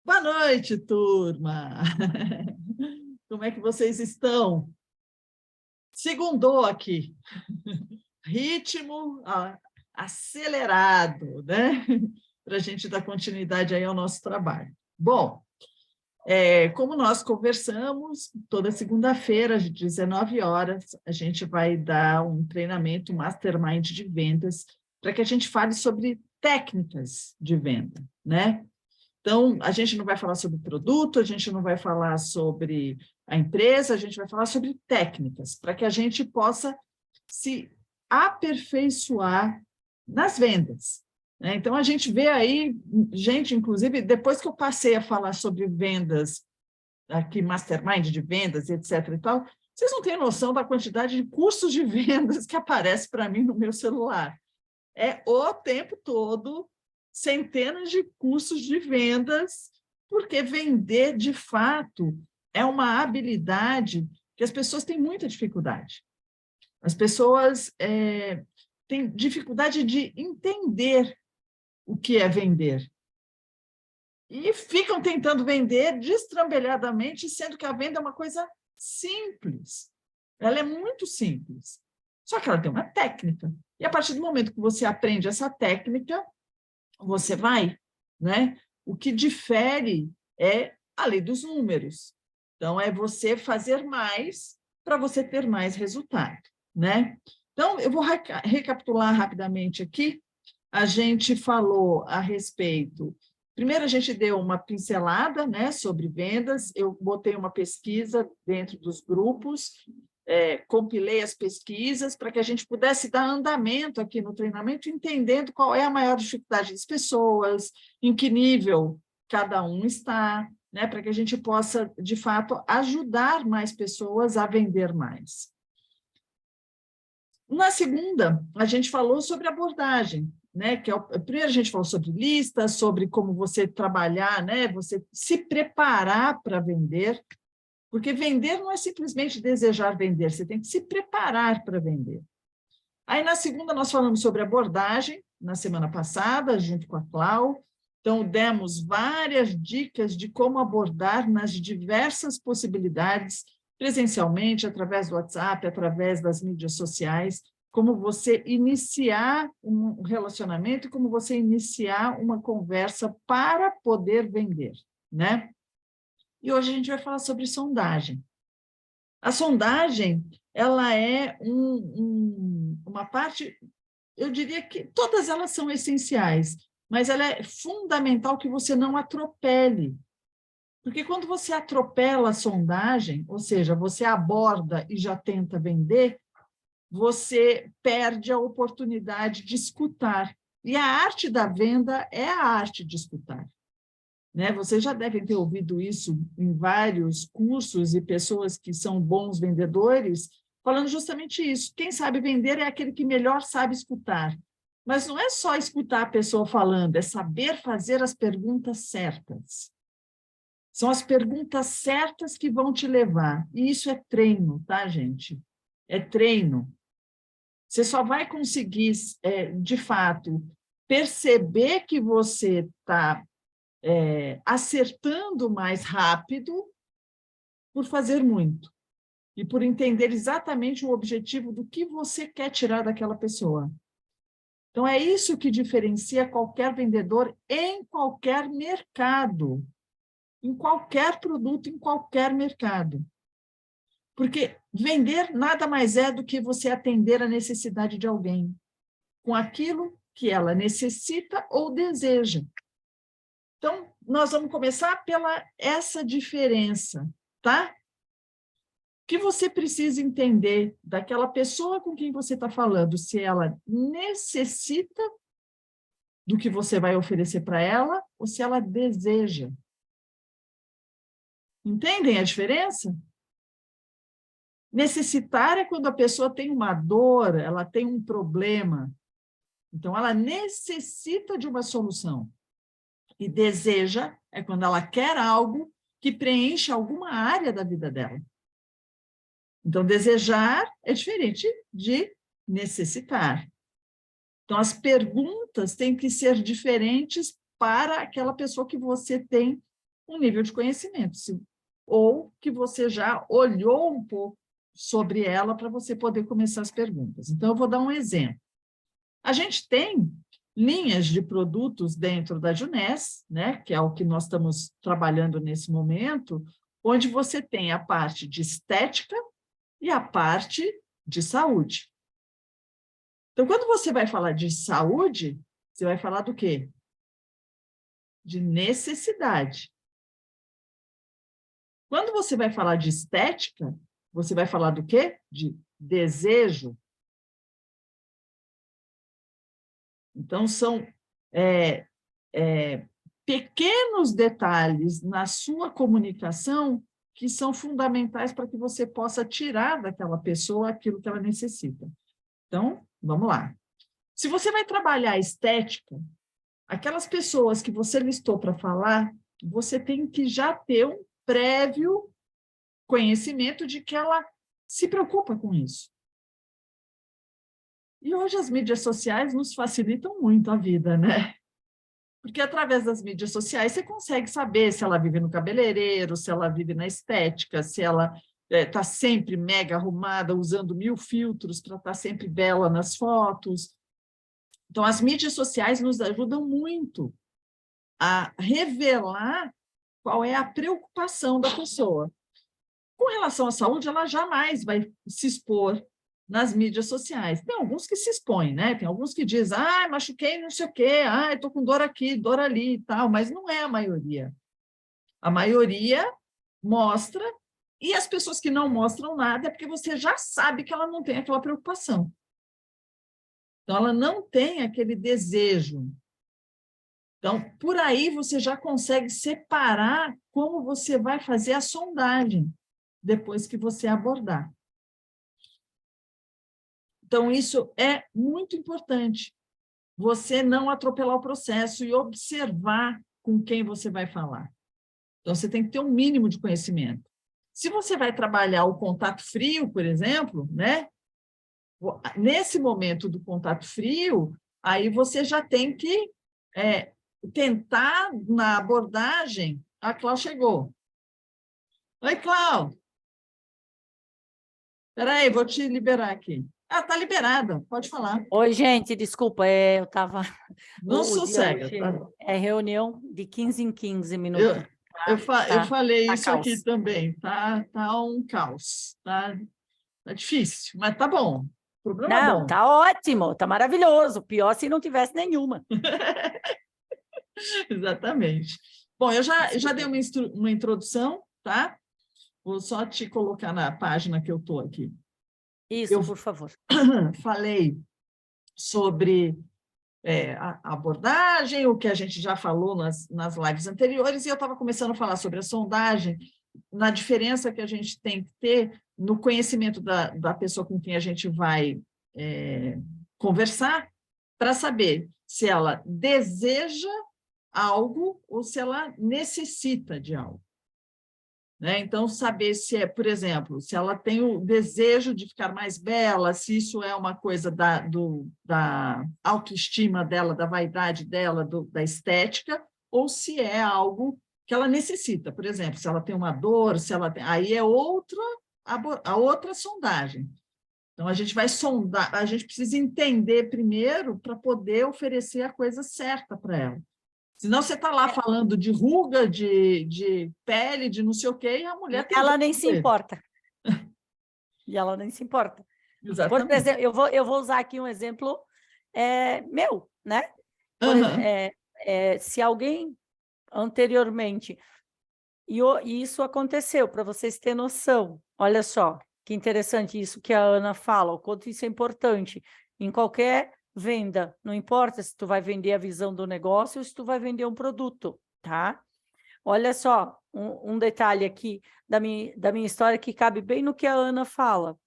Boa noite, turma! Como é que vocês estão? Segundou aqui. Ritmo acelerado, né? Para a gente dar continuidade aí ao nosso trabalho. Bom, como nós conversamos, toda segunda-feira, às 19 horas, a gente vai dar um treinamento, um mastermind de vendas, para que a gente fale sobre técnicas de venda, né? Então, a gente não vai falar sobre produto, a gente não vai falar sobre a empresa, a gente vai falar sobre técnicas, para que a gente possa se aperfeiçoar nas vendas, né? Então, a gente vê aí, gente, inclusive, depois que eu passei a falar sobre vendas, aqui, mastermind de vendas, etc. e tal, vocês não têm noção da quantidade de cursos de vendas que aparece para mim no meu celular. É o tempo todo centenas de cursos de vendas, porque vender, de fato, é uma habilidade que as pessoas têm muita dificuldade. As pessoas têm dificuldade de entender o que é vender. E ficam tentando vender destrambelhadamente, sendo que a venda é uma coisa simples. Ela é muito simples. Só que ela tem uma técnica. E a partir do momento que você aprende essa técnica, você vai, né? O que difere é a lei dos números. Então, é você fazer mais para você ter mais resultado, né? Então, eu vou recapitular rapidamente aqui. A gente falou a respeito... Primeiro, a gente deu uma pincelada, né, sobre vendas. Eu botei uma pesquisa dentro dos grupos, compilei as pesquisas para que a gente pudesse dar andamento aqui no treinamento, entendendo qual é a maior dificuldade das pessoas, em que nível cada um está, né, para que a gente possa, de fato, ajudar mais pessoas a vender mais. Na segunda, a gente falou sobre abordagem, né? Primeiro a gente falou sobre listas, sobre como você trabalhar, né? Você se preparar para vender, porque vender não é simplesmente desejar vender, você tem que se preparar para vender. Aí, na segunda, nós falamos sobre abordagem, na semana passada, junto com a Clau. Então, demos várias dicas de como abordar nas diversas possibilidades, presencialmente, através do WhatsApp, através das mídias sociais, como você iniciar um relacionamento, como você iniciar uma conversa para poder vender, né? E hoje a gente vai falar sobre sondagem. A sondagem, ela é uma parte, eu diria que todas elas são essenciais, mas ela é fundamental que você não atropele. Porque quando você atropela a sondagem, ou seja, você aborda e já tenta vender, você perde a oportunidade de escutar. E a arte da venda é a arte de escutar, né? Vocês já devem ter ouvido isso em vários cursos e pessoas que são bons vendedores, falando justamente isso. Quem sabe vender é aquele que melhor sabe escutar. Mas não é só escutar a pessoa falando, é saber fazer as perguntas certas. São as perguntas certas que vão te levar. E isso é treino, tá, gente? É treino. Você só vai conseguir, de fato, perceber que você está acertando mais rápido por fazer muito e por entender exatamente o objetivo do que você quer tirar daquela pessoa. Então, é isso que diferencia qualquer vendedor em qualquer mercado, em qualquer produto, em qualquer mercado. Porque vender nada mais é do que você atender a necessidade de alguém, com aquilo que ela necessita ou deseja. Então, nós vamos começar pela essa diferença, tá? O que você precisa entender daquela pessoa com quem você está falando, se ela necessita do que você vai oferecer para ela ou se ela deseja. Entendem a diferença? Necessitar é quando a pessoa tem uma dor, ela tem um problema. Então, ela necessita de uma solução. E deseja é quando ela quer algo que preencha alguma área da vida dela. Então, desejar é diferente de necessitar. Então, as perguntas têm que ser diferentes para aquela pessoa que você tem um nível de conhecimento, ou que você já olhou um pouco sobre ela para você poder começar as perguntas. Então, eu vou dar um exemplo. A gente tem linhas de produtos dentro da Junés, né, que é o que nós estamos trabalhando nesse momento, onde você tem a parte de estética e a parte de saúde. Então, quando você vai falar de saúde, você vai falar do quê? De necessidade. Quando você vai falar de estética, você vai falar do quê? De desejo. Então, são pequenos detalhes na sua comunicação que são fundamentais para que você possa tirar daquela pessoa aquilo que ela necessita. Então, vamos lá. Se você vai trabalhar a estética, aquelas pessoas que você listou para falar, você tem que já ter um prévio conhecimento de que ela se preocupa com isso. E hoje as mídias sociais nos facilitam muito a vida, né? Porque através das mídias sociais você consegue saber se ela vive no cabeleireiro, se ela vive na estética, se ela está sempre mega arrumada, usando 1000 filtros para estar sempre bela nas fotos. Então, as mídias sociais nos ajudam muito a revelar qual é a preocupação da pessoa. Com relação à saúde, ela jamais vai se expor nas mídias sociais. Tem alguns que se expõem, né? Tem alguns que dizem, machuquei não sei o quê, estou com dor aqui, dor ali e tal, mas não é a maioria. A maioria mostra, e as pessoas que não mostram nada é porque você já sabe que ela não tem aquela preocupação. Então, ela não tem aquele desejo. Então, por aí você já consegue separar como você vai fazer a sondagem depois que você abordar. Então, isso é muito importante. Você não atropelar o processo e observar com quem você vai falar. Então, você tem que ter um mínimo de conhecimento. Se você vai trabalhar o contato frio, por exemplo, né? Nesse momento do contato frio, aí você já tem que tentar, na abordagem, a Clau chegou. Oi, Clau. Espera aí, vou te liberar aqui. Está liberada, pode falar. Oi, gente, desculpa, eu estava... Não o dia sossega. hoje Tá? é reunião de 15 em 15 minutos. Eu falei isso caos. aqui também, tá um caos, tá difícil, mas tá bom. Problema Não, bom. tá ótimo, tá maravilhoso. Pior se não tivesse nenhuma. Exatamente. Bom, eu já dei uma introdução, tá? Vou só te colocar na página que eu estou aqui. Isso, por favor. Falei sobre a abordagem, o que a gente já falou nas lives anteriores, e eu estava começando a falar sobre a sondagem, na diferença que a gente tem que ter no conhecimento da pessoa com quem a gente vai conversar, para saber se ela deseja algo ou se ela necessita de algo. Né? Então, saber se por exemplo, se ela tem o desejo de ficar mais bela, se isso é uma coisa da autoestima dela, da vaidade dela, da estética, ou se é algo que ela necessita. Por exemplo, se ela tem uma dor, se ela tem... aí é a outra sondagem. Então, a gente vai sondar, a gente precisa entender primeiro para poder oferecer a coisa certa para ela. Senão você está lá falando de ruga, de pele, de não sei o quê, e a mulher tem... Ela nem se importa. E ela nem se importa. Exatamente. Por exemplo, eu vou usar aqui um exemplo meu, né? Se alguém anteriormente... E isso aconteceu, para vocês terem noção. Olha só, que interessante isso que a Ana fala, o quanto isso é importante. Em qualquer venda, não importa se tu vai vender a visão do negócio ou se tu vai vender um produto, tá? Olha só, um detalhe aqui da minha história que cabe bem no que a Ana fala.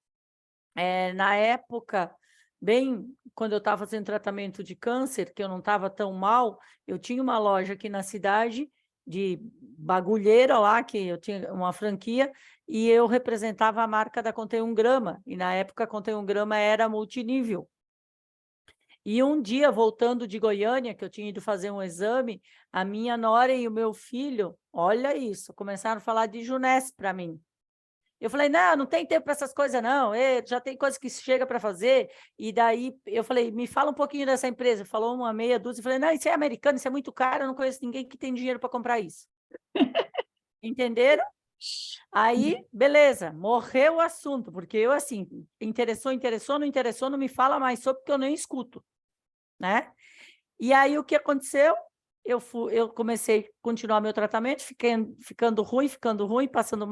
Na época, bem quando eu estava fazendo tratamento de câncer, que eu não estava tão mal, eu tinha uma loja aqui na cidade de bagulheira lá, que eu tinha uma franquia, e eu representava a marca da Contém 1 Grama, e na época a Contém 1 Grama era multinível. E um dia, voltando de Goiânia, que eu tinha ido fazer um exame, a minha nora e o meu filho, olha isso, começaram a falar de Junesse para mim. Eu falei, não tem tempo para essas coisas, não. Já tem coisa que chega para fazer. E daí eu falei, me fala um pouquinho dessa empresa. Falou uma meia dúzia. Eu falei, não, isso é americano, isso é muito caro, eu não conheço ninguém que tem dinheiro para comprar isso. Entenderam? Aí, beleza, morreu o assunto, porque eu, assim, interessou, não me fala mais sobre, porque eu nem escuto, né? E aí, o que aconteceu? Eu comecei a continuar meu tratamento, ficando ruim, passando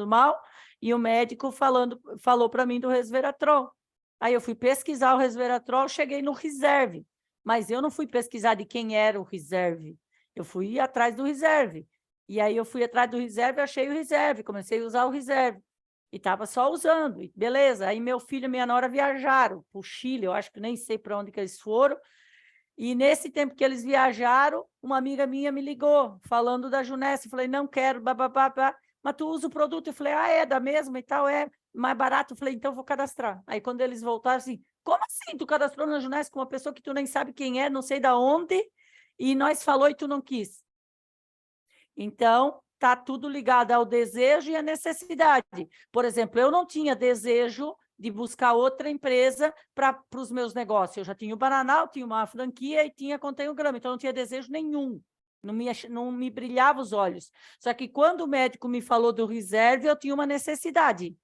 mal, e o médico falou para mim do resveratrol. Aí eu fui pesquisar o resveratrol, cheguei no Reserve, mas eu não fui pesquisar de quem era o Reserve, eu fui atrás do Reserve. E aí eu fui atrás do Reserve, achei o Reserve, comecei a usar o Reserve. E estava só usando, e beleza. Aí meu filho e minha nora viajaram para o Chile, eu acho que nem sei para onde que eles foram. E nesse tempo que eles viajaram, uma amiga minha me ligou, falando da Junesse. Falei, não quero, babá, mas tu usa o produto? Eu falei, é da mesma e tal, é mais barato. Eu falei, então vou cadastrar. Aí quando eles voltaram, assim, como assim tu cadastrou na Junesse com uma pessoa que tu nem sabe quem é, não sei da onde, e nós falou e tu não quis? Então, está tudo ligado ao desejo e à necessidade. Por exemplo, eu não tinha desejo de buscar outra empresa para os meus negócios. Eu já tinha o Bananal, tinha uma franquia e tinha Contém o Grama, então não tinha desejo nenhum. Não me brilhava os olhos. Só que quando o médico me falou do Reserve, eu tinha uma necessidade.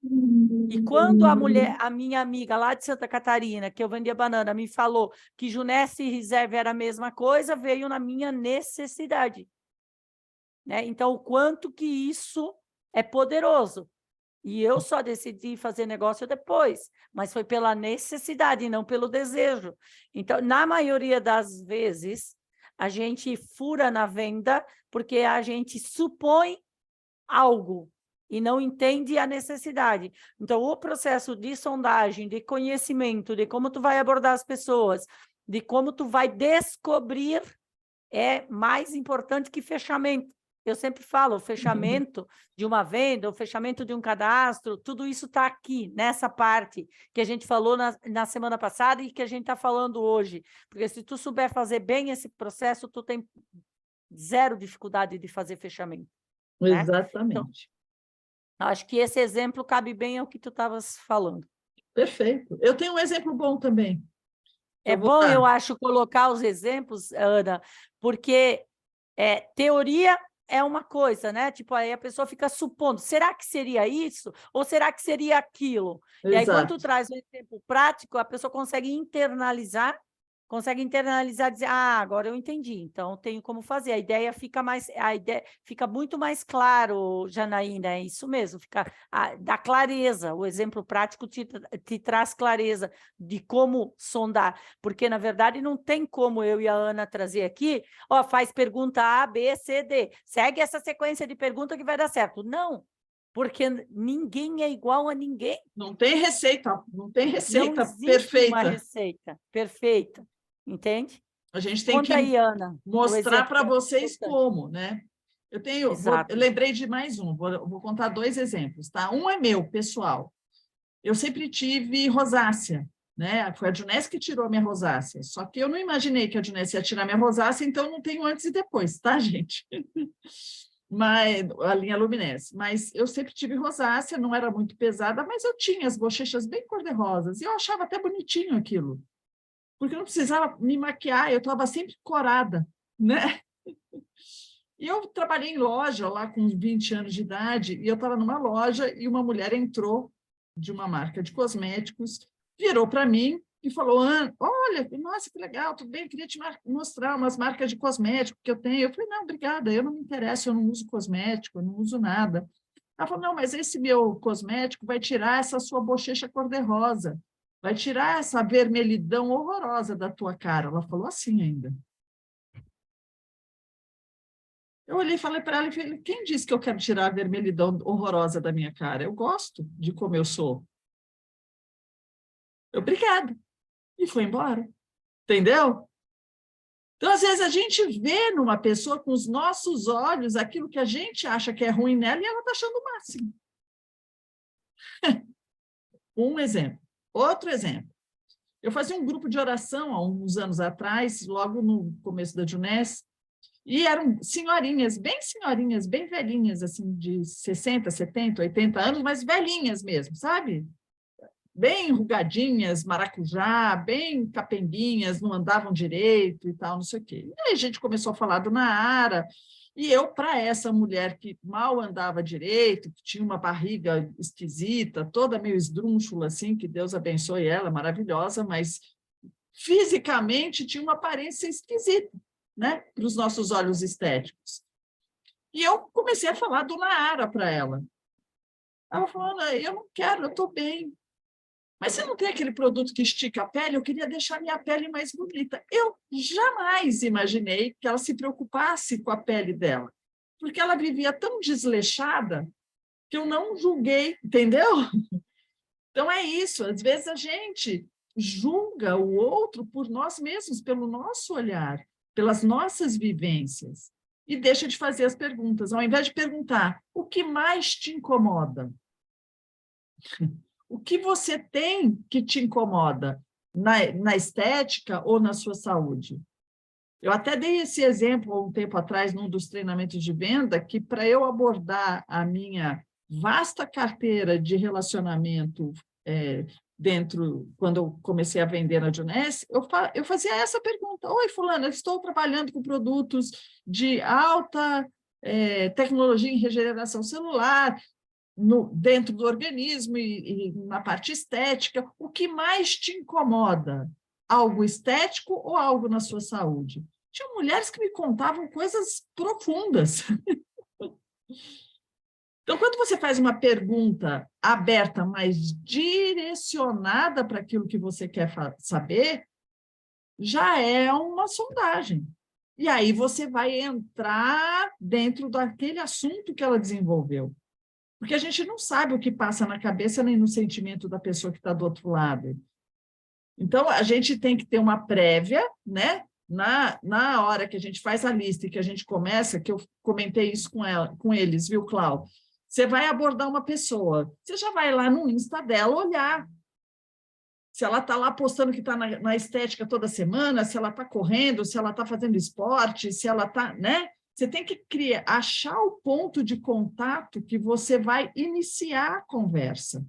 E quando a minha amiga lá de Santa Catarina, que eu vendia banana, me falou que Junesse e Reserve era a mesma coisa, veio na minha necessidade. Né? Então, o quanto que isso é poderoso. E eu só decidi fazer negócio depois, mas foi pela necessidade e não pelo desejo. Então, na maioria das vezes, a gente fura na venda porque a gente supõe algo e não entende a necessidade. Então, o processo de sondagem, de conhecimento, de como tu vai abordar as pessoas, de como tu vai descobrir, é mais importante que fechamento. Eu sempre falo, o fechamento de uma venda, o fechamento de um cadastro, tudo isso está aqui, nessa parte que a gente falou na semana passada e que a gente está falando hoje. Porque se tu souber fazer bem esse processo, tu tem zero dificuldade de fazer fechamento. Né? Exatamente. Então, acho que esse exemplo cabe bem ao que tu estavas falando. Perfeito. Eu tenho um exemplo bom também. É bom, eu acho, colocar os exemplos, Ana, porque teoria é uma coisa, né? Tipo, aí a pessoa fica supondo, será que seria isso? Ou será que seria aquilo? Exato. E aí, quando tu traz um exemplo prático, a pessoa consegue internalizar e dizer, agora eu entendi, então tenho como fazer. A ideia fica muito mais claro, Janaína, é isso mesmo, dá clareza, o exemplo prático te traz clareza de como sondar, porque, na verdade, não tem como eu e a Ana trazer aqui, faz pergunta A, B, C, D, segue essa sequência de pergunta que vai dar certo. Não, porque ninguém é igual a ninguém. Não tem receita não existe perfeita. Uma receita perfeita. Entende? A gente tem Conta que aí, Ana, mostrar para vocês como, né? Eu lembrei de mais um, vou contar 2 exemplos, tá? Um é meu, pessoal. Eu sempre tive rosácea, né? Foi a Junesse que tirou a minha rosácea, só que eu não imaginei que a Junesse ia tirar minha rosácea, então não tenho antes e depois, tá, gente? Mas a linha Luminesse. Mas eu sempre tive rosácea, não era muito pesada, mas eu tinha as bochechas bem cor-de-rosas, e eu achava até bonitinho aquilo, porque eu não precisava me maquiar, eu estava sempre corada, né? E eu trabalhei em loja lá com 20 anos de idade, e eu estava numa loja e uma mulher entrou de uma marca de cosméticos, virou para mim e falou, olha, nossa, que legal, tudo bem, eu queria te mostrar umas marcas de cosmético que eu tenho. Eu falei, não, obrigada, eu não me interesso, eu não uso cosmético, eu não uso nada. Ela falou, não, mas esse meu cosmético vai tirar essa sua bochecha cor-de-rosa, vai tirar essa vermelhidão horrorosa da tua cara. Ela falou assim ainda. Eu olhei e falei para ela, quem disse que eu quero tirar a vermelhidão horrorosa da minha cara? Eu gosto de como eu sou. Obrigada. E foi embora. Entendeu? Então, às vezes, a gente vê numa pessoa com os nossos olhos aquilo que a gente acha que é ruim nela e ela está achando o máximo. Um exemplo. Outro exemplo. Eu fazia um grupo de oração há uns anos atrás, logo no começo da Juness, e eram senhorinhas, bem velhinhas, assim, de 60, 70, 80 anos, mas velhinhas mesmo, sabe? Bem enrugadinhas, maracujá, bem capembinhas, não andavam direito e tal, não sei o quê. E aí a gente começou a falar do Naara, e eu, para essa mulher que mal andava direito, que tinha uma barriga esquisita, toda meio esdrúxula, assim, que Deus abençoe ela, maravilhosa, mas fisicamente tinha uma aparência esquisita, né, para os nossos olhos estéticos. E eu comecei a falar do Naara para ela. Ela falou, eu não quero, eu estou bem. Mas você não tem aquele produto que estica a pele? Eu queria deixar minha pele mais bonita. Eu jamais imaginei que ela se preocupasse com a pele dela, porque ela vivia tão desleixada que eu não julguei, entendeu? Então é isso, às vezes a gente julga o outro por nós mesmos, pelo nosso olhar, pelas nossas vivências, e deixa de fazer as perguntas. Ao invés de perguntar, o que mais te incomoda? O que você tem que te incomoda na estética ou na sua saúde? Eu até dei esse exemplo há um tempo atrás, num dos treinamentos de venda, que para eu abordar a minha vasta carteira de relacionamento quando eu comecei a vender na Juness, eu fazia essa pergunta: oi, fulana, eu estou trabalhando com produtos de alta tecnologia em regeneração celular, dentro do organismo e na parte estética, o que mais te incomoda? Algo estético ou algo na sua saúde? Tinha mulheres que me contavam coisas profundas. Então, quando você faz uma pergunta aberta, mas direcionada para aquilo que você quer saber, já é uma sondagem. E aí você vai entrar dentro daquele assunto que ela desenvolveu. Porque a gente não sabe o que passa na cabeça nem no sentimento da pessoa que está do outro lado. Então, a gente tem que ter uma prévia, né? Na hora que a gente faz a lista e que a gente começa, que eu comentei isso com eles, viu, Cláudio? Você vai abordar uma pessoa, você já vai lá no Insta dela olhar se ela está lá postando que está na estética toda semana, se ela está correndo, se ela está fazendo esporte, se ela está, né? Você tem que achar o ponto de contato que você vai iniciar a conversa.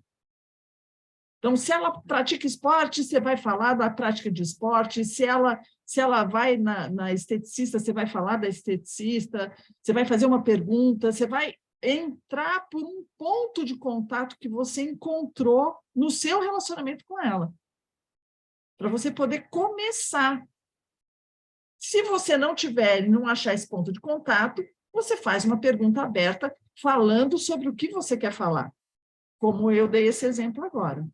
Então, se ela pratica esporte, você vai falar da prática de esporte. Se ela vai na esteticista, você vai falar da esteticista. Você vai fazer uma pergunta, você vai entrar por um ponto de contato que você encontrou no seu relacionamento com ela, para você poder começar. Se você não tiver, não achar esse ponto de contato, você faz uma pergunta aberta falando sobre o que você quer falar, como eu dei esse exemplo agora.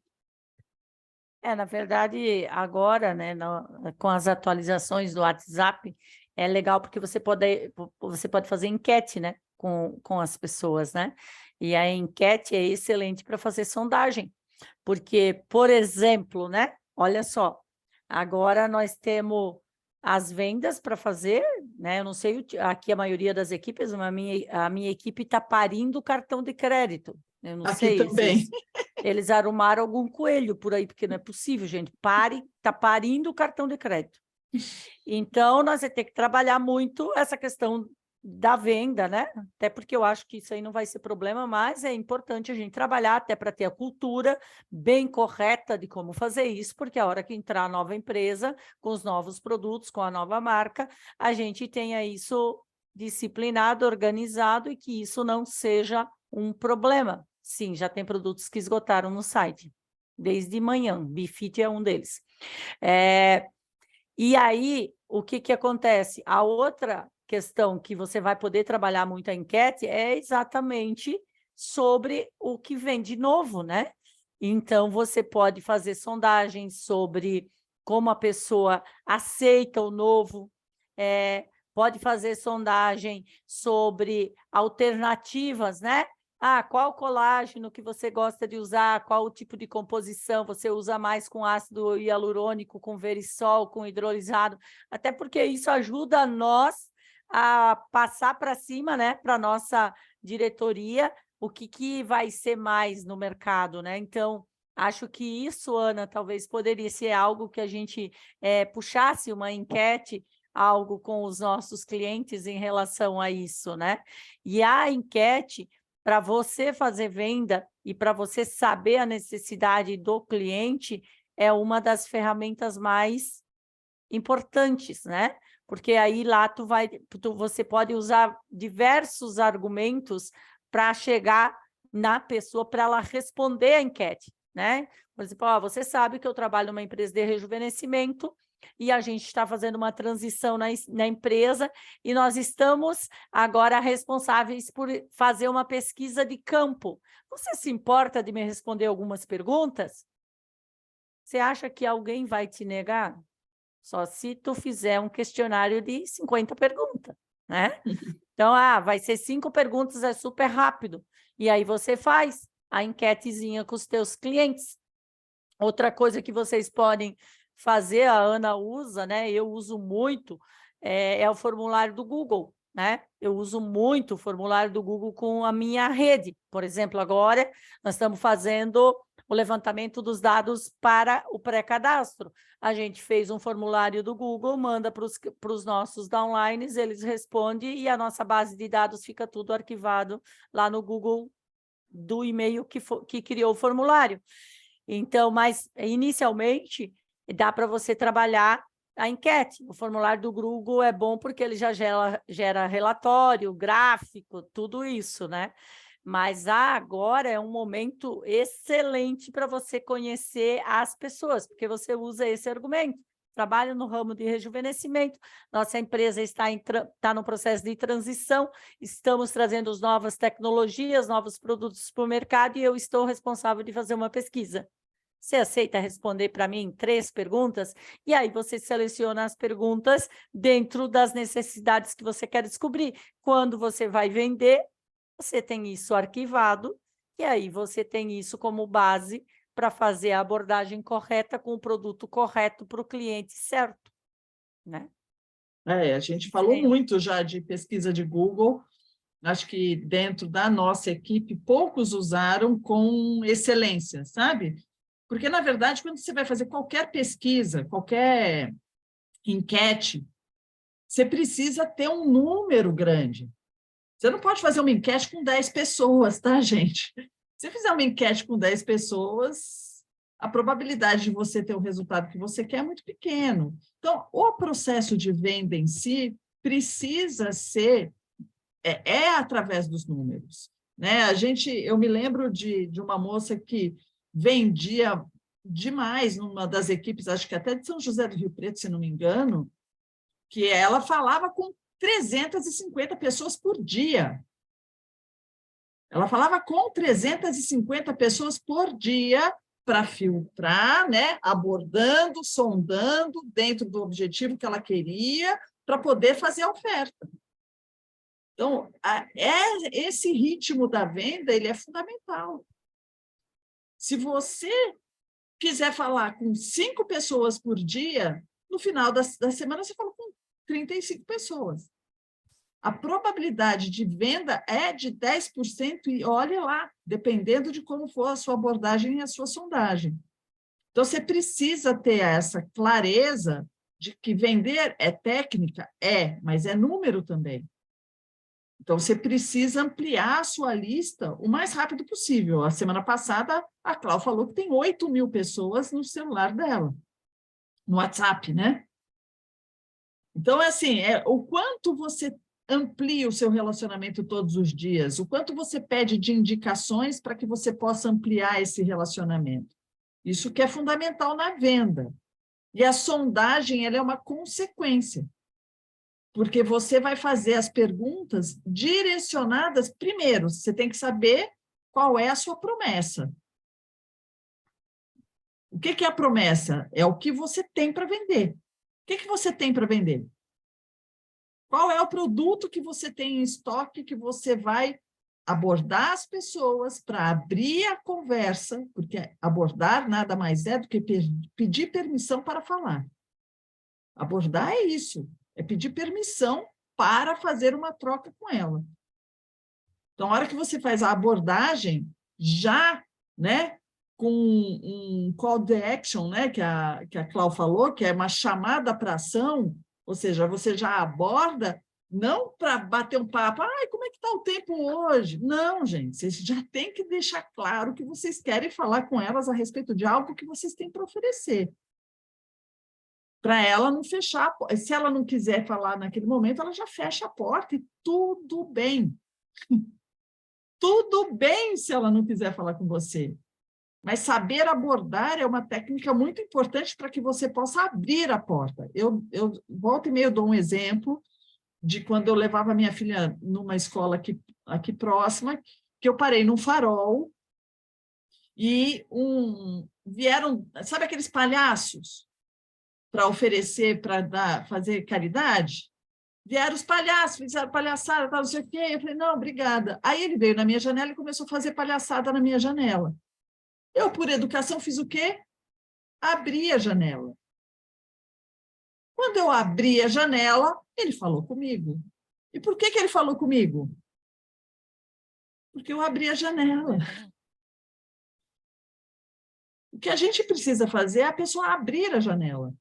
Na verdade, agora, né, com as atualizações do WhatsApp, é legal porque você pode fazer enquete, né, com as pessoas, né? E a enquete é excelente para fazer sondagem, porque, por exemplo, né, olha só, agora nós temos as vendas para fazer, né? Eu não sei, aqui a maioria das equipes, a minha equipe está parindo cartão de crédito. Eu não Aqui sei, também. eles arrumaram algum coelho por aí, porque não é possível, gente. Está parindo o cartão de crédito. Então, nós vamos ter que trabalhar muito essa questão da venda, né? Até porque eu acho que isso aí não vai ser problema, mas é importante a gente trabalhar até para ter a cultura bem correta de como fazer isso, porque a hora que entrar a nova empresa, com os novos produtos, com a nova marca, a gente tenha isso disciplinado, organizado e que isso não seja um problema. Sim, já tem produtos que esgotaram no site, desde manhã, Bifit é um deles. E aí, o que acontece? A outra questão que você vai poder trabalhar muito a enquete é exatamente sobre o que vem de novo, né? Então, você pode fazer sondagens sobre como a pessoa aceita o novo, pode fazer sondagem sobre alternativas, né? Qual colágeno que você gosta de usar, qual o tipo de composição você usa mais com ácido hialurônico, com verisol, com hidrolisado, até porque isso ajuda nós a passar para cima, né, para a nossa diretoria, o que vai ser mais no mercado, né? Então, Acho que isso, Ana, talvez poderia ser algo que a gente puxasse uma enquete, algo com os nossos clientes em relação a isso, né? E a enquete, para você fazer venda e para você saber a necessidade do cliente, é uma das ferramentas mais importantes, né? Porque aí lá você pode usar diversos argumentos para chegar na pessoa, para ela responder a enquete, né? Por exemplo, ó, você sabe que eu trabalho numa empresa de rejuvenescimento e a gente está fazendo uma transição na empresa e nós estamos agora responsáveis por fazer uma pesquisa de campo. Você se importa de me responder algumas perguntas? Você acha que alguém vai te negar? Só se tu fizer um questionário de 50 perguntas, né? Então, vai ser 5 perguntas, é super rápido. E aí você faz a enquetezinha com os teus clientes. Outra coisa que vocês podem fazer, a Ana usa, né? Eu uso muito, é o formulário do Google, né? Eu uso muito o formulário do Google com a minha rede. Por exemplo, agora nós estamos fazendo o levantamento dos dados para o pré-cadastro. A gente fez um formulário do Google, manda para os nossos downlines, eles respondem e a nossa base de dados fica tudo arquivado lá no Google do e-mail que criou o formulário. Então, mas inicialmente dá para você trabalhar a enquete. O formulário do Google é bom porque ele já gera relatório, gráfico, tudo isso, né? Mas agora é um momento excelente para você conhecer as pessoas, porque você usa esse argumento. Trabalho no ramo de rejuvenescimento, nossa empresa está no processo de transição, estamos trazendo as novas tecnologias, novos produtos para o mercado e eu estou responsável de fazer uma pesquisa. Você aceita responder para mim 3 perguntas? E aí você seleciona as perguntas dentro das necessidades que você quer descobrir. Quando você vai vender, você tem isso arquivado, e aí você tem isso como base para fazer a abordagem correta com o produto correto para o cliente certo, né? A gente falou muito já de pesquisa de Google, acho que dentro da nossa equipe, poucos usaram com excelência, sabe? Porque, na verdade, quando você vai fazer qualquer pesquisa, qualquer enquete, você precisa ter um número grande. Você não pode fazer uma enquete com 10 pessoas, tá, gente? Se você fizer uma enquete com 10 pessoas, a probabilidade de você ter o resultado que você quer é muito pequeno. Então, o processo de venda em si precisa ser através dos números, né? Eu me lembro de uma moça que vendia demais numa das equipes, acho que até de São José do Rio Preto, se não me engano, que ela falava com 350 pessoas por dia. Ela falava com 350 pessoas por dia para filtrar, né? Abordando, sondando, dentro do objetivo que ela queria, para poder fazer a oferta. Então, esse ritmo da venda ele é fundamental. Se você quiser falar com 5 pessoas por dia, no final da semana você fala com 35 pessoas. A probabilidade de venda é de 10% e olhe lá, dependendo de como for a sua abordagem e a sua sondagem. Então, você precisa ter essa clareza de que vender é técnica? Mas é número também. Então, você precisa ampliar a sua lista o mais rápido possível. A semana passada, a Cláudia falou que tem 8.000 pessoas no celular dela, no WhatsApp, né? Então, assim, o quanto você amplia o seu relacionamento todos os dias, o quanto você pede de indicações para que você possa ampliar esse relacionamento. Isso que é fundamental na venda. E a sondagem ela é uma consequência. Porque você vai fazer as perguntas direcionadas, primeiro, você tem que saber qual é a sua promessa. O que é a promessa? É o que você tem para vender. O que você tem para vender? Qual é o produto que você tem em estoque que você vai abordar as pessoas para abrir a conversa, porque abordar nada mais é do que pedir permissão para falar. Abordar é isso. É pedir permissão para fazer uma troca com ela. Então, a hora que você faz a abordagem, já, né, com um call to action, né, que a Clau falou, que é uma chamada para ação, ou seja, você já aborda, não para bater um papo, ai, como é que está o tempo hoje? Não, gente, vocês já têm que deixar claro que vocês querem falar com elas a respeito de algo que vocês têm para oferecer. Para ela não fechar, se ela não quiser falar naquele momento, ela já fecha a porta e tudo bem. Tudo bem se ela não quiser falar com você. Mas saber abordar é uma técnica muito importante para que você possa abrir a porta. Eu volta e meia dou um exemplo de quando eu levava minha filha numa escola aqui próxima, que eu parei num farol e vieram, sabe aqueles palhaços para oferecer, para fazer caridade? Vieram os palhaços, fizeram palhaçada, tal, não sei o quê. Eu falei, não, obrigada. Aí ele veio na minha janela e começou a fazer palhaçada na minha janela. Eu, por educação, fiz o quê? Abri a janela. Quando eu abri a janela, ele falou comigo. E por que ele falou comigo? Porque eu abri a janela. O que a gente precisa fazer é a pessoa abrir a janela.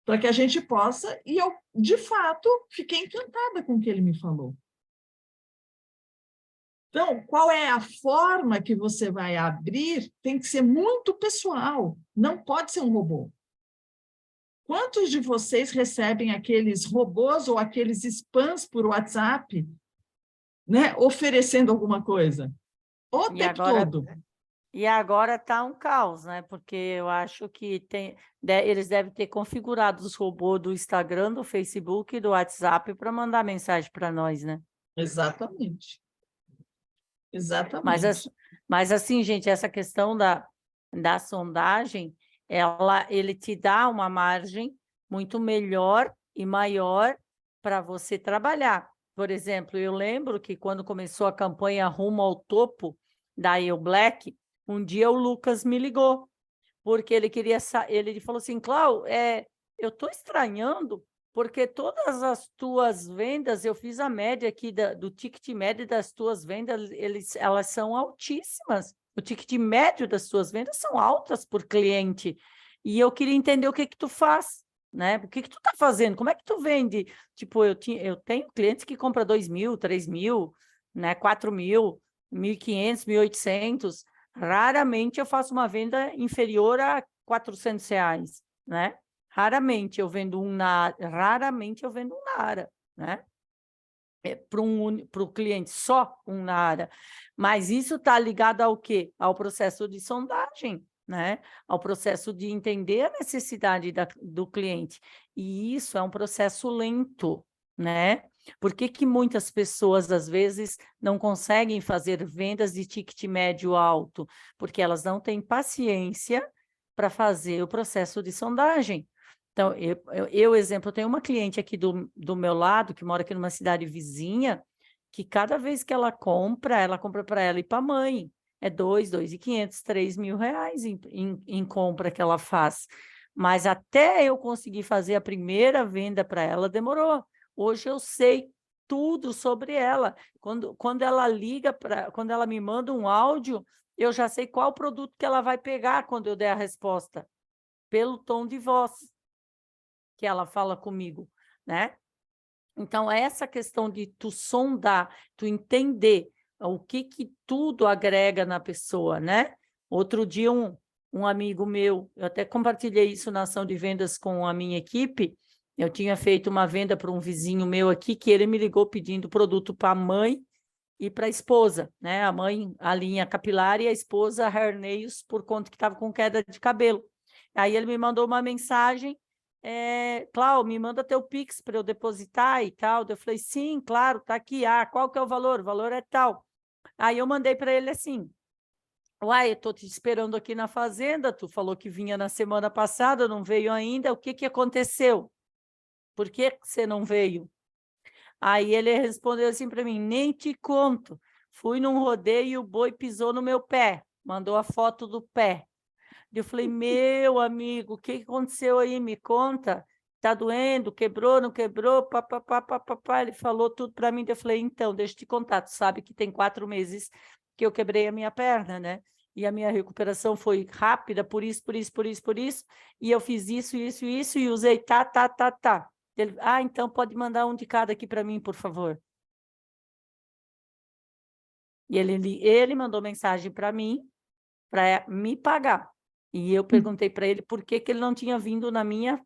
Para que a gente possa... E eu, de fato, fiquei encantada com o que ele me falou. Então, qual é a forma que você vai abrir? Tem que ser muito pessoal, não pode ser um robô. Quantos de vocês recebem aqueles robôs ou aqueles spams por WhatsApp, né, oferecendo alguma coisa? O tempo todo. E agora está um caos, né? Porque eu acho que eles devem ter configurado os robôs do Instagram, do Facebook e do WhatsApp para mandar mensagem para nós, né? Exatamente. Exatamente. Mas assim, gente, essa questão da sondagem, ele te dá uma margem muito melhor e maior para você trabalhar. Por exemplo, eu lembro que quando começou a campanha Rumo ao Topo da Eu Black, um dia o Lucas me ligou, porque ele falou assim, Clau, eu estou estranhando, porque todas as tuas vendas, eu fiz a média aqui do ticket médio das tuas vendas, elas são altíssimas. O ticket médio das tuas vendas são altas por cliente. E eu queria entender o que tu faz, né? O que tu está fazendo? Como é que tu vende? Tipo, eu tenho clientes que compram 2.000, 3.000, né? 4.000, 1.500, 1.800. Raramente eu faço uma venda inferior a R$400, né? Raramente eu vendo um Nara, né? Para o cliente, só um Nara. Mas isso está ligado ao quê? Ao processo de sondagem, né? Ao processo de entender a necessidade do cliente. E isso é um processo lento, né? Por que muitas pessoas, às vezes, não conseguem fazer vendas de ticket médio alto? Porque elas não têm paciência para fazer o processo de sondagem. Então, exemplo, eu tenho uma cliente aqui do meu lado, que mora aqui numa cidade vizinha, que cada vez que ela compra para ela e para a mãe. É 2.500, R$3.000 em compra que ela faz. Mas até eu conseguir fazer a primeira venda para ela, demorou. Hoje eu sei tudo sobre ela. Quando ela quando ela me manda um áudio, eu já sei qual produto que ela vai pegar quando eu der a resposta, pelo tom de voz que ela fala comigo, né? Então, essa questão de tu sondar, tu entender o que tudo agrega na pessoa, né? Outro dia, um amigo meu, eu até compartilhei isso na ação de vendas com a minha equipe, eu tinha feito uma venda para um vizinho meu aqui, que ele me ligou pedindo produto para a mãe e para a esposa, né? A mãe, a linha capilar, e a esposa, hair nails, por conta que estava com queda de cabelo. Aí ele me mandou uma mensagem, Clau, me manda teu Pix para eu depositar e tal. Eu falei, sim, claro, tá aqui. Ah, qual que é o valor? O valor é tal. Aí eu mandei para ele assim, uai, eu estou te esperando aqui na fazenda, tu falou que vinha na semana passada, não veio ainda, o que aconteceu? Por que você não veio? Aí ele respondeu assim para mim, nem te conto, fui num rodeio e o boi pisou no meu pé, mandou a foto do pé. Eu falei, meu amigo, o que aconteceu aí? Me conta. Tá doendo? Quebrou, não quebrou? Pá. Ele falou tudo para mim. Eu falei, então, deixa eu te contar. Tu sabe que tem 4 meses que eu quebrei a minha perna, né? e a minha recuperação foi rápida por isso, e eu fiz isso, e usei tá. Ele, então pode mandar um de cada aqui para mim, por favor. E ele mandou mensagem para mim, para me pagar. E eu perguntei para ele por que ele não tinha vindo na minha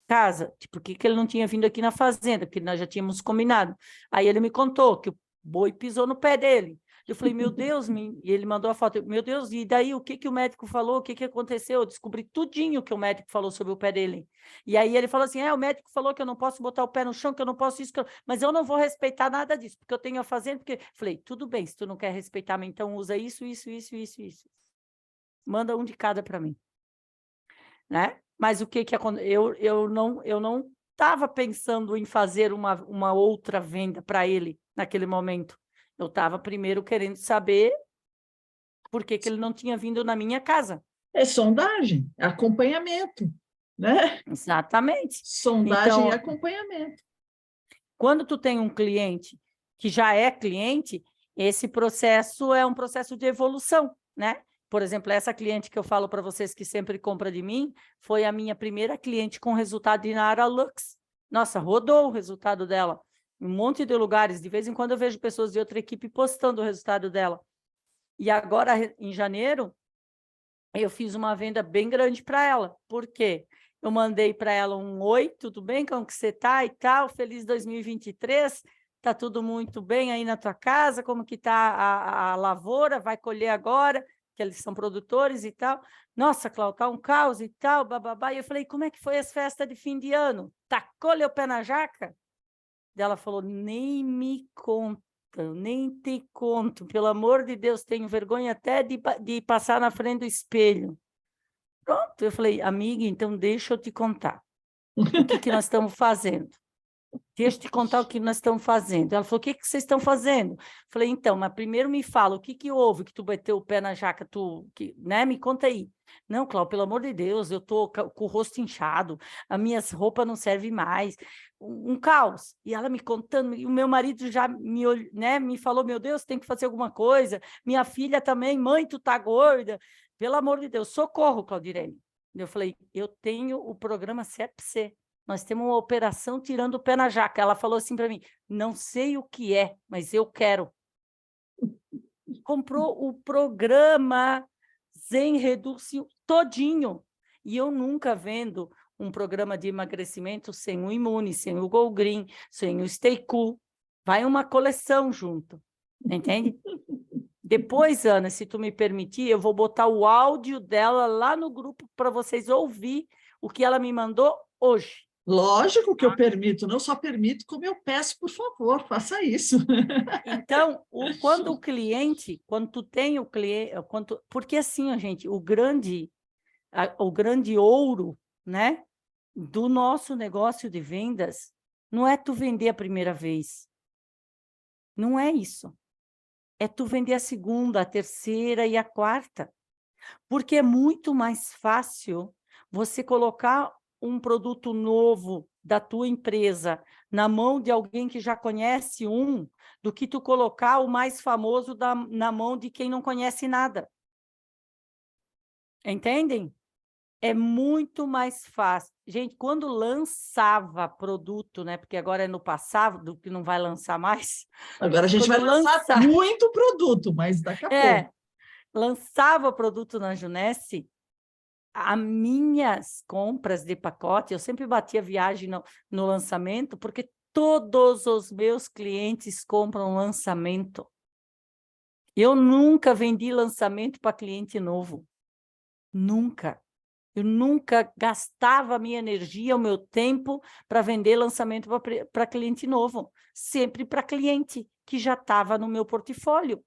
casa, por que ele não tinha vindo aqui na fazenda, que nós já tínhamos combinado. Aí ele me contou que o boi pisou no pé dele. Eu falei, meu Deus, e ele mandou a foto, meu Deus, e daí o que o médico falou, o que aconteceu? Eu descobri tudinho que o médico falou sobre o pé dele. E aí ele falou assim, o médico falou que eu não posso botar o pé no chão, que eu não posso isso, mas eu não vou respeitar nada disso, porque eu tenho a fazenda, porque... Falei, tudo bem, se tu não quer respeitar, então usa isso. Manda um de cada para mim. Né? Mas o que aconteceu? Eu não estava pensando em fazer uma outra venda para ele naquele momento. Eu estava primeiro querendo saber por que ele não tinha vindo na minha casa. É sondagem, é acompanhamento, né? Exatamente. Sondagem Então, e acompanhamento. quando tu tem um cliente que já é cliente, esse processo é um processo de evolução, né? Por exemplo, essa cliente que eu falo para vocês que sempre compra de mim, foi a minha primeira cliente com resultado de Nara Lux. Nossa, rodou o resultado dela. Em um monte de lugares. De vez em quando eu vejo pessoas de outra equipe postando o resultado dela. E agora, em janeiro, eu fiz uma venda bem grande para ela. Por quê? Eu mandei para ela um oi, tudo bem? Como que você está e tal? Feliz 2023. Está tudo muito bem aí na tua casa? Como que está a lavoura? Vai colher agora? Que eles são produtores e tal. Nossa, Cláudia, tá um caos e tal, bababá. E eu falei, como é que foi as festas de fim de ano? Tacou-lhe o pé na jaca? Ela falou, nem me conta, nem te conto. Pelo amor de Deus, tenho vergonha até de passar na frente do espelho. Pronto, eu falei, amiga, então deixa eu te contar o que nós estamos fazendo. Deixa eu te contar o que nós estamos fazendo. Ela falou, o que vocês estão fazendo? Falei, então, mas primeiro me fala, o que houve que tu bateu o pé na jaca, né? Me conta aí. Não, Cláudia, pelo amor de Deus, eu estou com o rosto inchado, as minhas roupas não servem mais, um caos. E ela me contando, e o meu marido já me falou, meu Deus, tem que fazer alguma coisa. Minha filha também, mãe, tu tá gorda. Pelo amor de Deus, socorro, Claudirene. Eu falei, eu tenho o programa CEPC. Nós temos uma operação tirando o pé na jaca. Ela falou assim para mim, não sei o que é, mas eu quero. Comprou o programa Zen Reduction todinho. E eu nunca vendo um programa de emagrecimento sem o Imune, sem o Go Green, sem o Stay Cool. Vai uma coleção junto, entende? Depois, Ana, se tu me permitir, eu vou botar o áudio dela lá no grupo para vocês ouvir o que ela me mandou hoje. Lógico que eu permito, não só permito, como eu peço, por favor, faça isso. Então, quando tu tem o cliente, porque assim, gente, o grande ouro, né, do nosso negócio de vendas não é tu vender a primeira vez. Não é isso. É tu vender a segunda, a terceira e a quarta. Porque é muito mais fácil você colocar um produto novo da tua empresa na mão de alguém que já conhece do que tu colocar o mais famoso na mão de quem não conhece nada. Entendem? É muito mais fácil. Gente, quando lançava produto, né? Porque agora é no passado, que não vai lançar mais. Agora a gente vai lançar muito produto, mas daqui a pouco. Lançava produto na Junesse, as minhas compras de pacote, eu sempre batia viagem no lançamento, porque todos os meus clientes compram lançamento. Eu nunca vendi lançamento para cliente novo. Nunca. Eu nunca gastava a minha energia, o meu tempo para vender lançamento para cliente novo. Sempre para cliente que já estava no meu portfólio.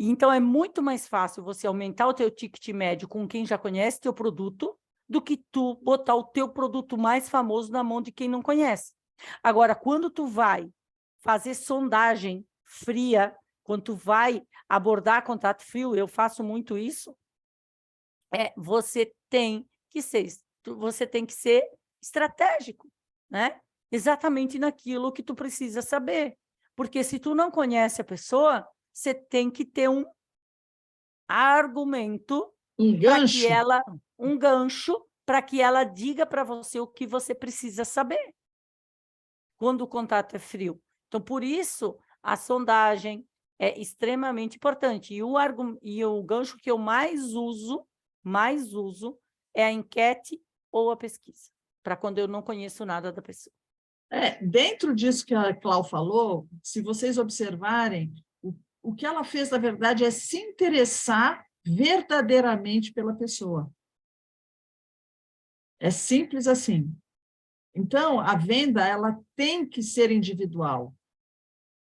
Então, é muito mais fácil você aumentar o teu ticket médio com quem já conhece teu produto do que tu botar o teu produto mais famoso na mão de quem não conhece. Agora, quando tu vai fazer sondagem fria, quando tu vai abordar contato frio, eu faço muito isso, você tem que ser estratégico, né? Exatamente naquilo que tu precisa saber. Porque se tu não conhece a pessoa, você tem que ter argumento Um para que gancho. ela, um gancho para que ela diga para você o que você precisa saber quando o contato é frio. Então, por isso, a sondagem é extremamente importante. E o gancho que eu mais uso é a enquete ou a pesquisa, para quando eu não conheço nada da pessoa. Dentro disso que a Clau falou, se vocês observarem, o que ela fez, na verdade, é se interessar verdadeiramente pela pessoa. É simples assim. Então, a venda ela tem que ser individual.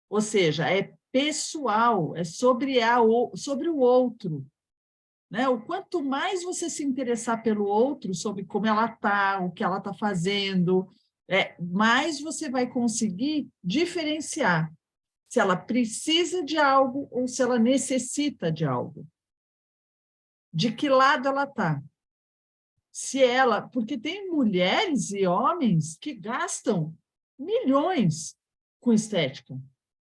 Ou seja, é pessoal, é sobre o outro. Né? O quanto mais você se interessar pelo outro, sobre como ela está, o que ela está fazendo, mais você vai conseguir diferenciar se ela precisa de algo ou se ela necessita de algo. De que lado ela está? Se ela, porque tem mulheres e homens que gastam milhões com estética.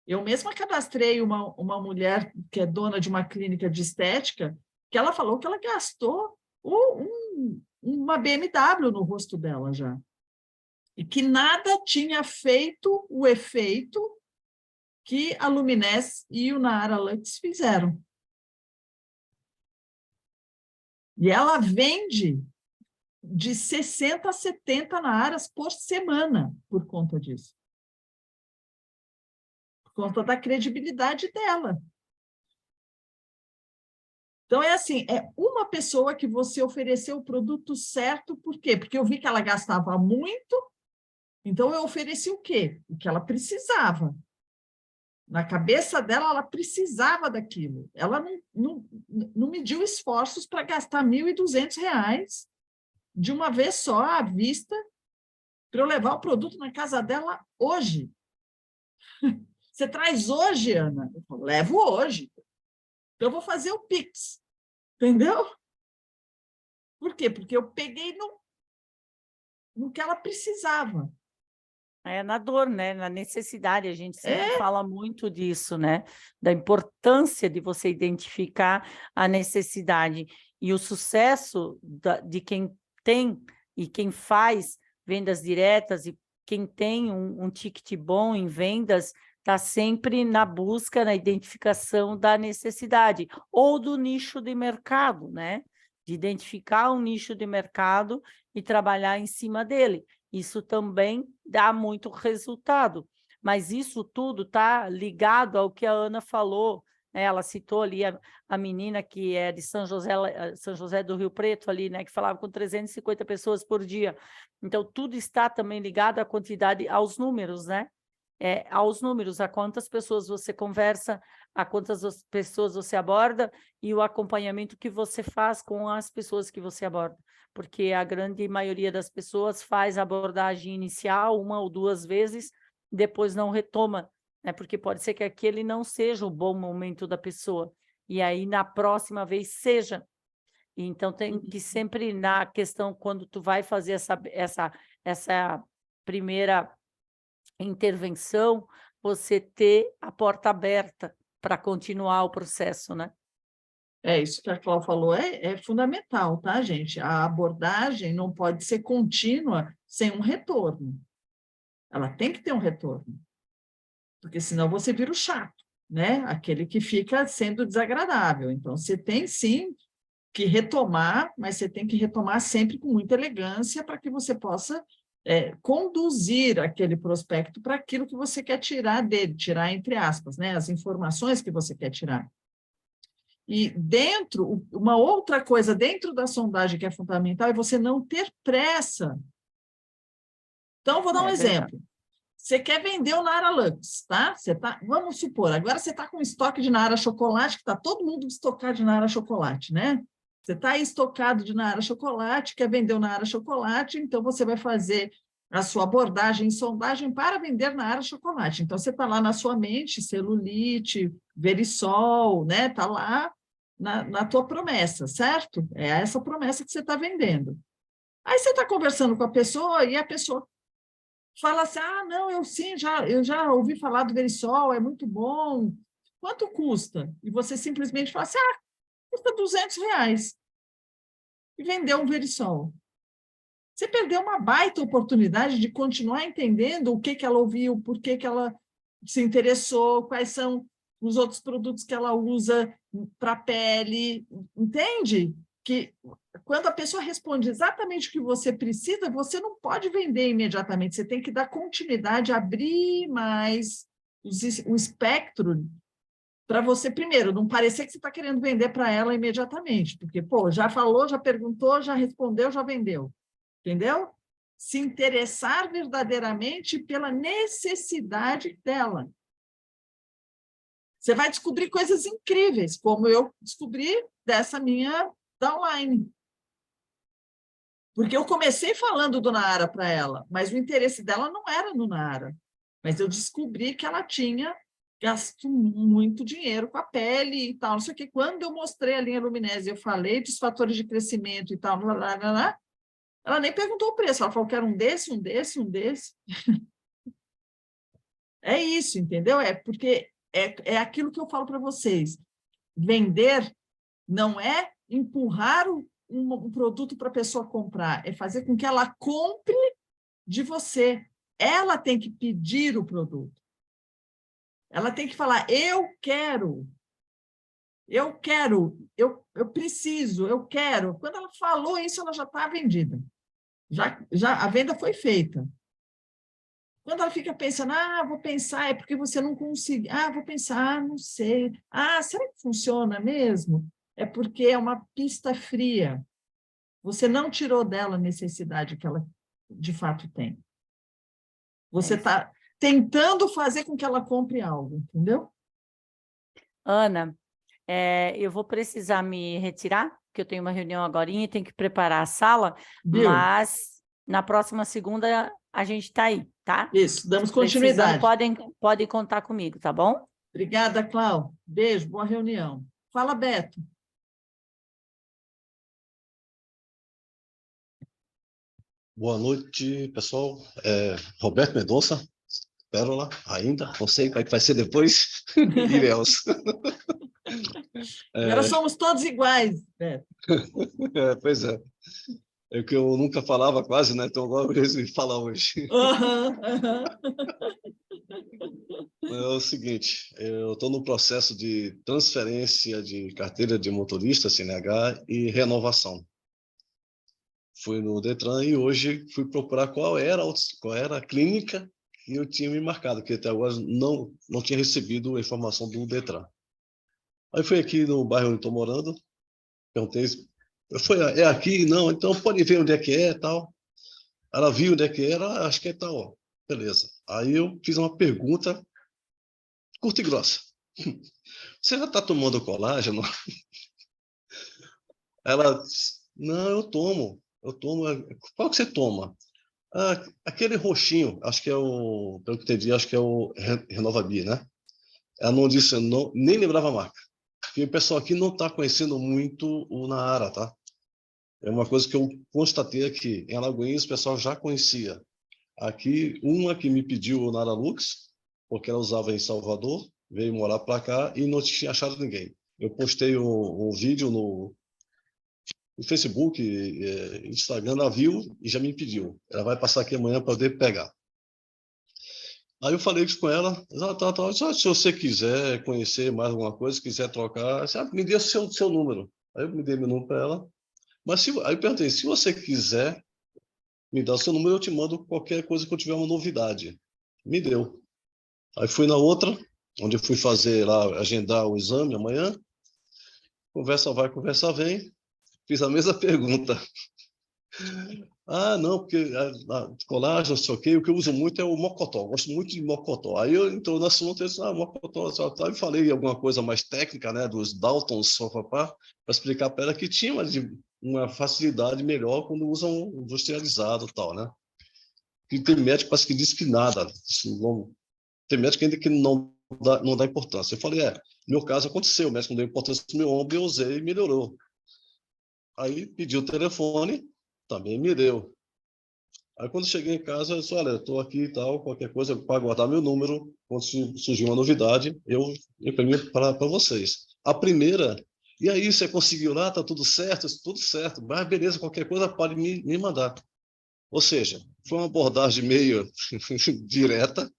Eu mesma cadastrei uma mulher que é dona de uma clínica de estética, que ela falou que ela gastou uma BMW no rosto dela já. E que nada tinha feito o efeito que a Luminesse e o Nara Lux fizeram. E ela vende de 60 a 70 Naras por semana por conta disso. Por conta da credibilidade dela. Então, é assim, é uma pessoa que você ofereceu o produto certo, por quê? Porque eu vi que ela gastava muito, então eu ofereci o quê? O que ela precisava. Na cabeça dela, ela precisava daquilo. Ela não mediu esforços para gastar R$ 1.200 de uma vez só, à vista, para eu levar o produto na casa dela hoje. Você traz hoje, Ana? Eu falo, levo hoje. Então, eu vou fazer o Pix. Entendeu? Por quê? Porque eu peguei no que ela precisava. É na dor, né? Na necessidade, a gente sempre É, fala muito disso, né? Da importância de você identificar a necessidade. E o sucesso de quem tem e quem faz vendas diretas e quem tem um ticket bom em vendas, está sempre na busca, na identificação da necessidade ou do nicho de mercado, né? De identificar um nicho de mercado e trabalhar em cima dele. Isso também dá muito resultado, mas isso tudo está ligado ao que a Ana falou, né? Ela citou ali a menina que é de São José do Rio Preto, ali, né? Que falava com 350 pessoas por dia. Então, tudo está também ligado à quantidade, aos números, né? Aos números, a quantas pessoas você conversa, a quantas pessoas você aborda e o acompanhamento que você faz com as pessoas que você aborda. Porque a grande maioria das pessoas faz a abordagem inicial 1 ou 2 vezes, depois não retoma, né? Porque pode ser que aquele não seja o bom momento da pessoa, e aí na próxima vez seja. Então tem que sempre, na questão, quando tu vai fazer essa primeira intervenção, você ter a porta aberta para continuar o processo, né? isso que a Cláudia falou é fundamental, tá, gente? A abordagem não pode ser contínua sem um retorno. Ela tem que ter um retorno, porque senão você vira o chato, né? Aquele que fica sendo desagradável. Então, você tem sim que retomar, mas você tem que retomar sempre com muita elegância para que você possa conduzir aquele prospecto para aquilo que você quer tirar dele, tirar entre aspas, né? As informações que você quer tirar. E uma outra coisa dentro da sondagem que é fundamental é você não ter pressa. Então, vou dar um exemplo. Você quer vender o Nara Lux, tá? Vamos supor, agora você está com estoque de Nara Chocolate, que está todo mundo estocado de Nara Chocolate, né? Você está aí estocado de Nara Chocolate, quer vender o Nara Chocolate, então você vai fazer a sua abordagem e sondagem para vender Nara Chocolate. Então, você está lá na sua mente, celulite, Verisol, né? Está lá na tua promessa, certo? É essa promessa que você está vendendo. Aí você está conversando com a pessoa e a pessoa fala assim, não, eu já ouvi falar do Verisol, é muito bom. Quanto custa? E você simplesmente fala assim, custa R$ 200 e vendeu um Verisol. Você perdeu uma baita oportunidade de continuar entendendo o que ela ouviu, por que ela se interessou, quais são os outros produtos que ela usa para a pele, entende? Que quando a pessoa responde exatamente o que você precisa, você não pode vender imediatamente, você tem que dar continuidade, abrir mais o espectro para você, primeiro, não parecer que você está querendo vender para ela imediatamente, porque, pô, já falou, já perguntou, já respondeu, já vendeu, entendeu? Se interessar verdadeiramente pela necessidade dela. Você vai descobrir coisas incríveis, como eu descobri dessa minha downline. Porque eu comecei falando do Nara para ela, mas o interesse dela não era no Nara. Mas eu descobri que ela tinha gasto muito dinheiro com a pele e tal, não sei o quê. Quando eu mostrei a linha Luminese, eu falei dos fatores de crescimento e tal, ela nem perguntou o preço, ela falou que era um desse, um desse, um desse. É isso, entendeu? É porque é aquilo que eu falo para vocês. Vender não é empurrar um produto para a pessoa comprar, é fazer com que ela compre de você. Ela tem que pedir o produto. Ela tem que falar, eu quero, eu preciso, eu quero. Quando ela falou isso, ela já está vendida. Já a venda foi feita. Quando ela fica pensando, vou pensar, é porque você não consegue. Vou pensar, não sei. Será que funciona mesmo? É porque é uma pista fria. Você não tirou dela a necessidade que ela de fato tem. Você está tentando fazer com que ela compre algo, entendeu? Ana, eu vou precisar me retirar, porque eu tenho uma reunião agora e tenho que preparar a sala, Viu? mas na próxima segunda a gente está aí, tá? Isso, damos Precisando, continuidade. podem contar comigo, tá bom? Obrigada, Cláudia. Beijo, boa reunião. Fala, Beto. Boa noite, pessoal. Roberto Mendonça, Pérola, ainda. Não sei como é que vai ser depois. Ilhéus. Agora somos todos iguais, Beto. Pois é. É o que eu nunca falava quase, né? Então agora eu resolvi falar hoje. É o seguinte, eu estou no processo de transferência de carteira de motorista, CNH, e renovação. Fui no Detran e hoje fui procurar qual era a clínica que eu tinha me marcado, porque até agora não tinha recebido a informação do Detran. Aí fui aqui no bairro onde estou morando, perguntei, é aqui? Não, então pode ver onde é que é, tal. Ela viu onde é que era, acho que é tal, ó. Beleza. Aí eu fiz uma pergunta curta e grossa. Você já está tomando colágeno? Ela disse, não, eu tomo. Qual que você toma? Aquele roxinho, acho que é pelo que entendi, acho que é o Renovabi, né? Ela não disse, não, nem lembrava a marca. Porque o pessoal aqui não está conhecendo muito o Naara, tá? É uma coisa que eu constatei aqui. Em Alagoinhas, o pessoal já conhecia. Aqui, uma que me pediu o Naara Lux, porque ela usava em Salvador, veio morar para cá e não tinha achado ninguém. Eu postei um vídeo no Facebook, Instagram, ela viu e já me pediu. Ela vai passar aqui amanhã para poder pegar. Aí eu falei isso com ela, se você quiser conhecer mais alguma coisa, quiser trocar, me dê o seu número. Aí eu me dei meu número para ela. Mas aí eu perguntei, se você quiser me dar o seu número, eu te mando qualquer coisa que eu tiver uma novidade. Me deu. Aí fui na outra, onde eu fui fazer lá, agendar o exame amanhã. Conversa vai, conversa vem. Fiz a mesma pergunta. Não, porque colágeno, não sei o quê, o que eu uso muito é o mocotó, gosto muito de mocotó. Aí eu entrou no assunto e disse, mocotó, tal, e falei alguma coisa mais técnica, né, dos Daltons, para explicar para ela que tinha uma facilidade melhor quando usam industrializado e tal, né? E tem médico parece que diz que nada, tem médico ainda que não dá importância. Eu falei, no meu caso aconteceu, o médico não deu importância no meu ombro, eu usei e melhorou. Aí pedi o telefone, também me deu. Aí quando cheguei em casa, eu disse, olha, eu estou aqui e tal, qualquer coisa, para guardar meu número, quando surgir uma novidade, eu encaminho para vocês. A primeira E aí, você conseguiu lá, tá tudo certo? Tudo certo. Mas beleza, qualquer coisa pode me mandar. Ou seja, foi uma abordagem meio direta,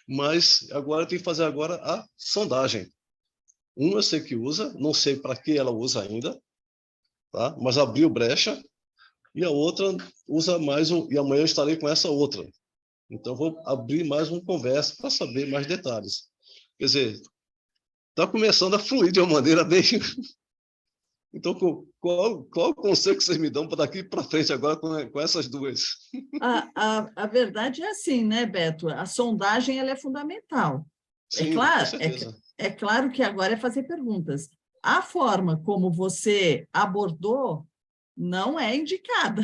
mas agora tem que fazer agora a sondagem. Uma eu sei que usa, não sei para que ela usa ainda, tá? Mas abriu brecha, e a outra usa mais um, e amanhã eu estarei com essa outra. Então, vou abrir mais uma conversa para saber mais detalhes. Quer dizer, está começando a fluir de uma maneira bem... Então, qual o conselho que vocês me dão para daqui para frente agora com essas duas? A verdade é assim, né, Beto? A sondagem ela é fundamental. Sim, com certeza. É claro que agora é fazer perguntas. A forma como você abordou não é indicada.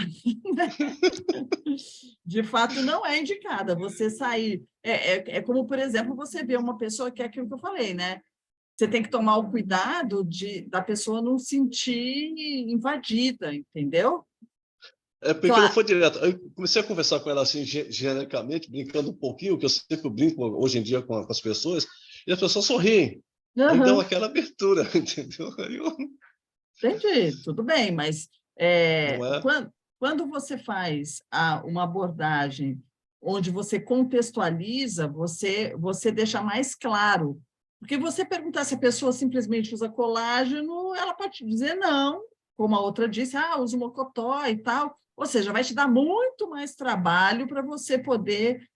De fato, não é indicada. Você sair... É como, por exemplo, você vê uma pessoa que é aquilo que eu falei, né? Você tem que tomar o cuidado da pessoa não se sentir invadida, entendeu? É porque não Claro. foi direto. Eu comecei a conversar com ela assim, genericamente, brincando um pouquinho, que eu sempre brinco hoje em dia com as pessoas, e as pessoas sorriem. Aí dão Uhum. aquela abertura, entendeu? Aí eu... Entendi, tudo bem, mas Não é? quando você faz uma abordagem onde você contextualiza, você deixa mais claro. Porque você perguntar se a pessoa simplesmente usa colágeno, ela pode te dizer não, como a outra disse, usa mocotó e tal. Ou seja, vai te dar muito mais trabalho para você poder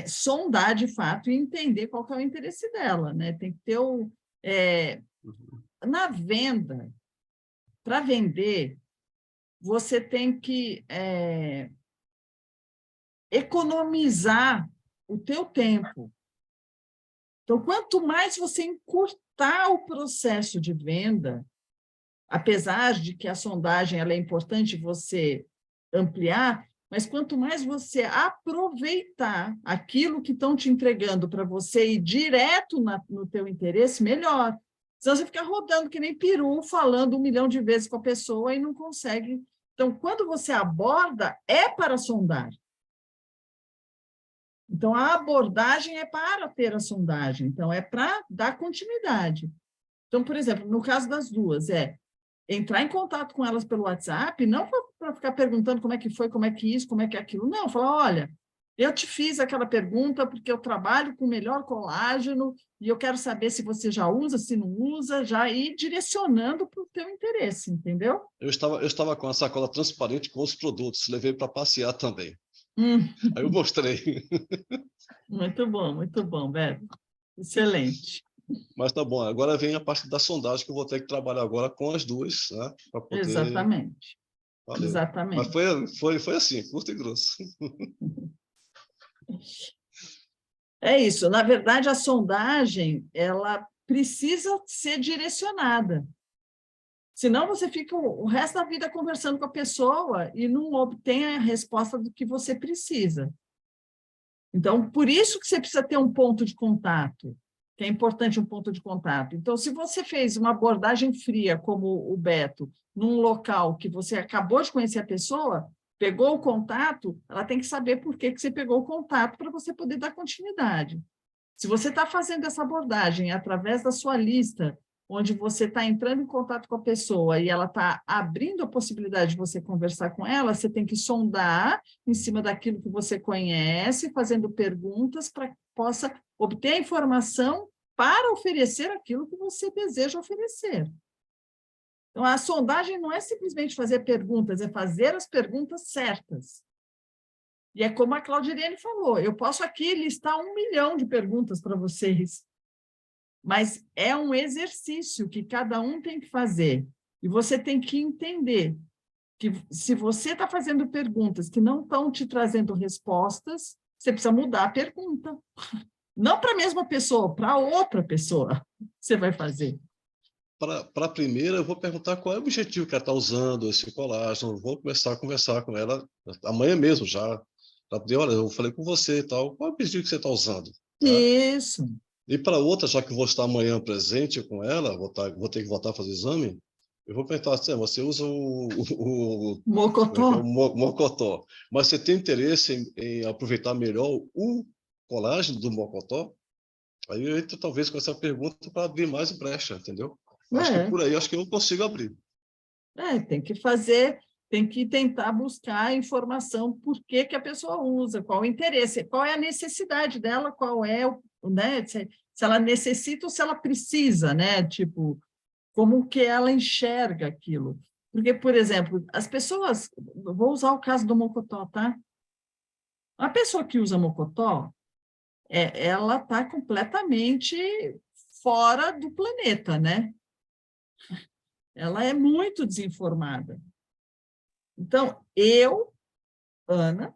sondar de fato e entender qual que é o interesse dela, né? Tem que ter na venda. Para vender, você tem que economizar o teu tempo. Então, quanto mais você encurtar o processo de venda, apesar de que a sondagem ela é importante você ampliar, mas quanto mais você aproveitar aquilo que estão te entregando para você ir direto no teu interesse, melhor. Senão você fica rodando que nem peru, falando 1 milhão de vezes com a pessoa e não consegue. Então, quando você aborda, é para sondar. Então, a abordagem é para ter a sondagem. Então, é para dar continuidade. Então, por exemplo, no caso das duas, entrar em contato com elas pelo WhatsApp, não para ficar perguntando como é que foi, como é que isso, como é que aquilo. Não, falar, olha, eu te fiz aquela pergunta porque eu trabalho com o melhor colágeno e eu quero saber se você já usa, se não usa, já ir direcionando para o teu interesse, entendeu? Eu estava com a sacola transparente com os produtos, levei para passear também. Aí eu mostrei. Muito bom, Beto. Excelente. Mas tá bom, agora vem a parte da sondagem que eu vou ter que trabalhar agora com as duas, né? Para poder... Exatamente. Valeu. Mas Exatamente. foi assim, curto e grosso. É isso. Na verdade, a sondagem ela precisa ser direcionada. Senão você fica o resto da vida conversando com a pessoa e não obtém a resposta do que você precisa. Então, por isso que você precisa ter um ponto de contato, que é importante um ponto de contato. Então, se você fez uma abordagem fria, como o Beto, num local que você acabou de conhecer a pessoa, pegou o contato, ela tem que saber por que você pegou o contato para você poder dar continuidade. Se você está fazendo essa abordagem através da sua lista, onde você está entrando em contato com a pessoa e ela está abrindo a possibilidade de você conversar com ela, você tem que sondar em cima daquilo que você conhece, fazendo perguntas para que possa obter a informação para oferecer aquilo que você deseja oferecer. Então, a sondagem não é simplesmente fazer perguntas, é fazer as perguntas certas. E é como a Claudirene falou, eu posso aqui listar 1 milhão de perguntas para vocês, mas é um exercício que cada um tem que fazer. E você tem que entender que se você está fazendo perguntas que não estão te trazendo respostas, você precisa mudar a pergunta. Não para a mesma pessoa, para outra pessoa você vai fazer. Para a primeira, eu vou perguntar qual é o objetivo que ela está usando esse colágeno. Vou começar a conversar com ela amanhã mesmo já. Para poder, olha, eu falei com você e tal. Qual é o objetivo que você está usando? Tá? Isso. E para outra, já que eu vou estar amanhã presente com ela, vou ter que voltar a fazer exame, eu vou perguntar assim, você usa como é que é? Mocotó. O mocotó, mas você tem interesse em aproveitar melhor o colágeno do mocotó? Aí eu entro talvez com essa pergunta para abrir mais brecha, entendeu? Acho que É, por aí acho que eu consigo abrir. tem que fazer, tem que tentar buscar informação por que que a pessoa usa, qual o interesse, qual é a necessidade dela, qual é o, né, se ela necessita ou se ela precisa, né? Tipo, como que ela enxerga aquilo. Porque, por exemplo, as pessoas, vou usar o caso do mocotó, tá? A pessoa que usa mocotó, ela está completamente fora do planeta, né? Ela é muito desinformada. Então, eu, Ana,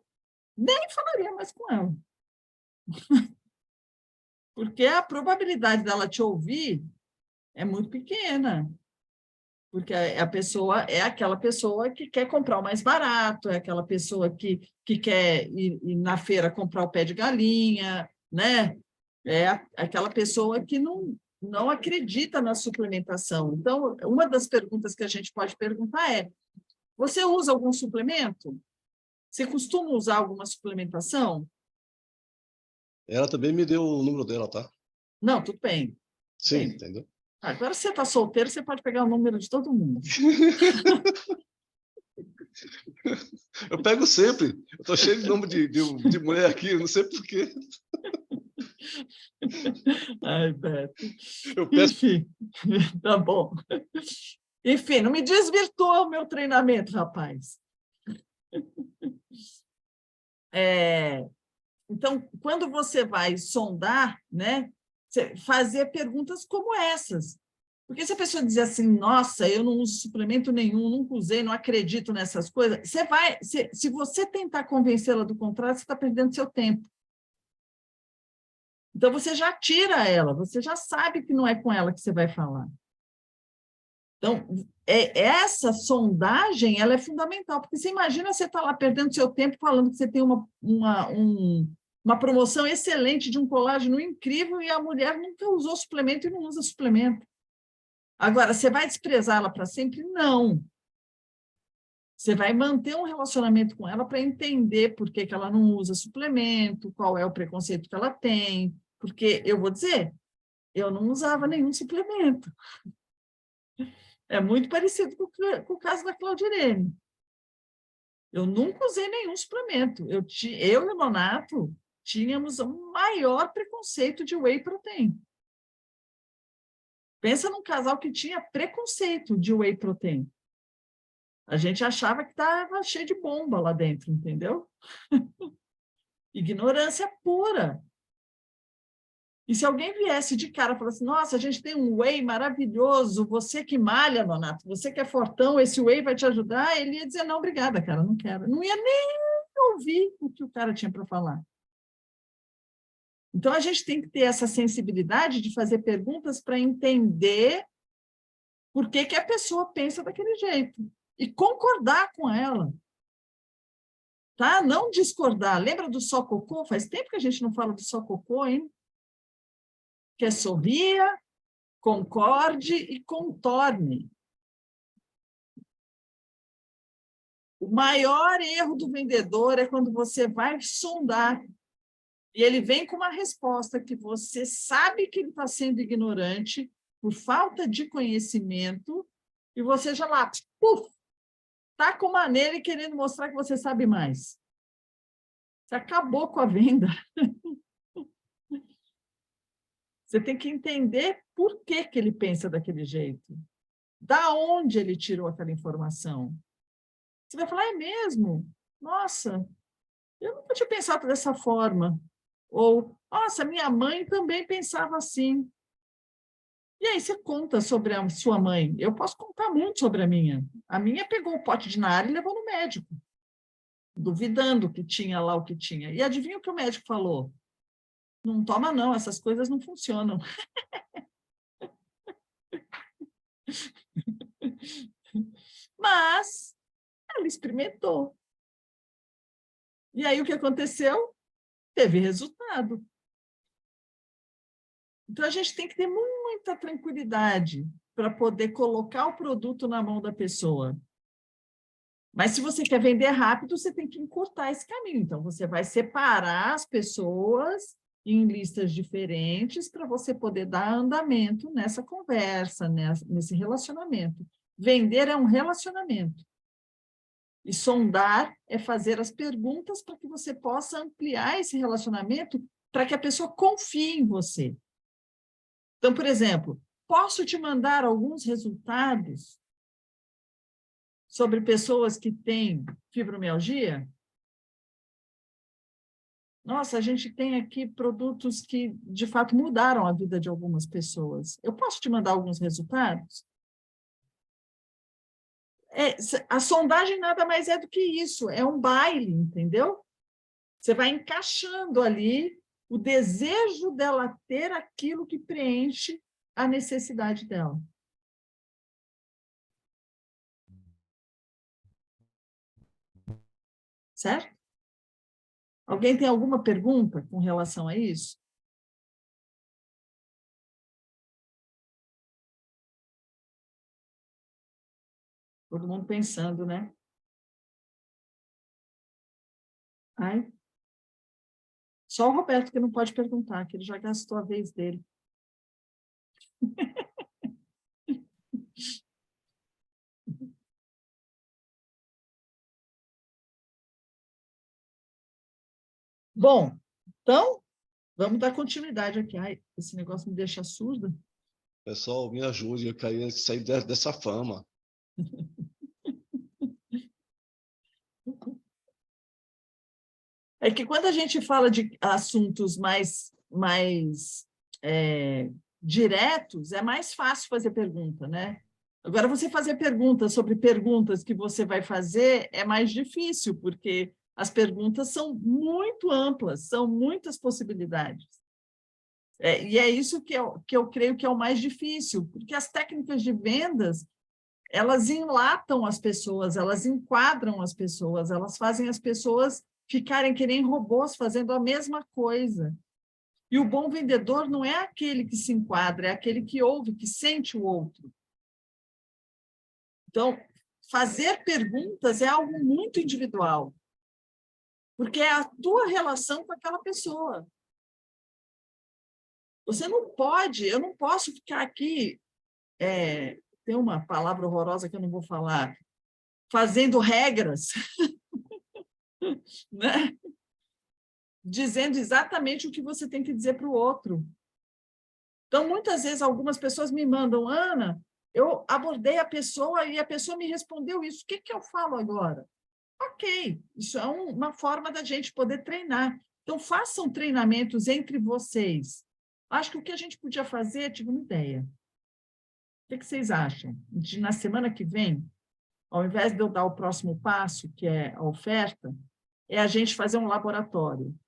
nem falaria mais com ela. Porque a probabilidade dela te ouvir é muito pequena. Porque a pessoa é aquela pessoa que quer comprar o mais barato, é aquela pessoa que quer ir na feira comprar o pé de galinha, né? É aquela pessoa que não acredita na suplementação. Então, uma das perguntas que a gente pode perguntar é: você usa algum suplemento? Você costuma usar alguma suplementação? Ela também me deu o número dela, tá? Não, tudo bem. Sim, Bem, entendeu? agora você está solteiro, você pode pegar o número de todo mundo. Eu pego sempre. Eu tô cheio de nome de mulher aqui, eu não sei por quê. Ai, Beto. Eu peço. Enfim, tá bom. Enfim, não me desvirtua o meu treinamento, rapaz. Então, quando você vai sondar, né, fazer perguntas como essas. Porque se a pessoa dizer assim, nossa, eu não uso suplemento nenhum, nunca usei, não acredito nessas coisas, se você tentar convencê-la do contrário, você está perdendo seu tempo. Então, você já tira ela, você já sabe que não é com ela que você vai falar. Então, essa sondagem ela é fundamental, porque você imagina você estar lá perdendo seu tempo falando que você tem uma promoção excelente de um colágeno incrível e a mulher nunca usou suplemento e não usa suplemento. Agora, você vai desprezá-la para sempre? Não. Você vai manter um relacionamento com ela para entender por que ela não usa suplemento, qual é o preconceito que ela tem. Porque, eu vou dizer, eu não usava nenhum suplemento. É muito parecido com o caso da Claudirene. Eu nunca usei nenhum suplemento. Eu e o Nonato tínhamos o maior preconceito de whey protein. Pensa num casal que tinha preconceito de whey protein. A gente achava que estava cheio de bomba lá dentro, entendeu? Ignorância pura. E se alguém viesse de cara e falasse, nossa, a gente tem um whey maravilhoso, você que malha, Nonato, você que é fortão, esse whey vai te ajudar, ele ia dizer, não, obrigada, cara, não quero. Não ia nem ouvir o que o cara tinha para falar. Então, a gente tem que ter essa sensibilidade de fazer perguntas para entender por que que a pessoa pensa daquele jeito e concordar com ela. Tá? Não discordar. Lembra do só cocô? Faz tempo que a gente não fala do só cocô, hein? Que é sorria, concorde e contorne. O maior erro do vendedor é quando você vai sondar e ele vem com uma resposta que você sabe que ele está sendo ignorante por falta de conhecimento e você já lá, tá com uma nele querendo mostrar que você sabe mais. Você acabou com a venda. Você tem que entender por que que ele pensa daquele jeito. Da onde ele tirou aquela informação. Você vai falar, é mesmo? Nossa, eu nunca tinha pensado dessa forma. Ou, nossa, minha mãe também pensava assim. E aí você conta sobre a sua mãe. Eu posso contar muito sobre a minha. A minha pegou o pote de nara e levou no médico, duvidando que tinha lá o que tinha. E adivinha o que o médico falou? Não toma não, essas coisas não funcionam. Mas ela experimentou. E aí o que aconteceu? Teve resultado. Então a gente tem que ter muita tranquilidade para poder colocar o produto na mão da pessoa. Mas se você quer vender rápido, você tem que encurtar esse caminho. Então você vai separar as pessoas em listas diferentes para você poder dar andamento nessa conversa, nesse relacionamento. Vender é um relacionamento. E sondar é fazer as perguntas para que você possa ampliar esse relacionamento para que a pessoa confie em você. Então, por exemplo, posso te mandar alguns resultados sobre pessoas que têm fibromialgia? Nossa, a gente tem aqui produtos que, de fato, mudaram a vida de algumas pessoas. Eu posso te mandar alguns resultados? A sondagem nada mais é do que isso, é um baile, entendeu? Você vai encaixando ali o desejo dela ter aquilo que preenche a necessidade dela. Certo? Alguém tem alguma pergunta com relação a isso? Todo mundo pensando, né? Ai. Só o Roberto que não pode perguntar, que ele já gastou a vez dele. Bom, então, vamos dar continuidade aqui. Ai, esse negócio me deixa surda. Pessoal, me ajude, eu queria sair dessa fama. É que quando a gente fala de assuntos mais diretos, é mais fácil fazer pergunta, né? Agora, você fazer perguntas sobre perguntas que você vai fazer é mais difícil, porque as perguntas são muito amplas, são muitas possibilidades. E é isso que eu creio que é o mais difícil, porque as técnicas de vendas, elas enlatam as pessoas, elas enquadram as pessoas, elas fazem as pessoas ficarem que nem robôs fazendo a mesma coisa. E o bom vendedor não é aquele que se enquadra, é aquele que ouve, que sente o outro. Então, fazer perguntas é algo muito individual, porque é a tua relação com aquela pessoa. Você não pode, eu não posso ficar aqui, tem uma palavra horrorosa que eu não vou falar, fazendo regras, né? Dizendo exatamente o que você tem que dizer para o outro. Então, muitas vezes, algumas pessoas me mandam, Ana, eu abordei a pessoa e a pessoa me respondeu isso, o que eu falo agora? Ok, isso é uma forma da gente poder treinar. Então, façam treinamentos entre vocês. Acho que o que a gente podia fazer, tive uma ideia. O que vocês acham? Na semana que vem, ao invés de eu dar o próximo passo, que é a oferta, é a gente fazer um laboratório.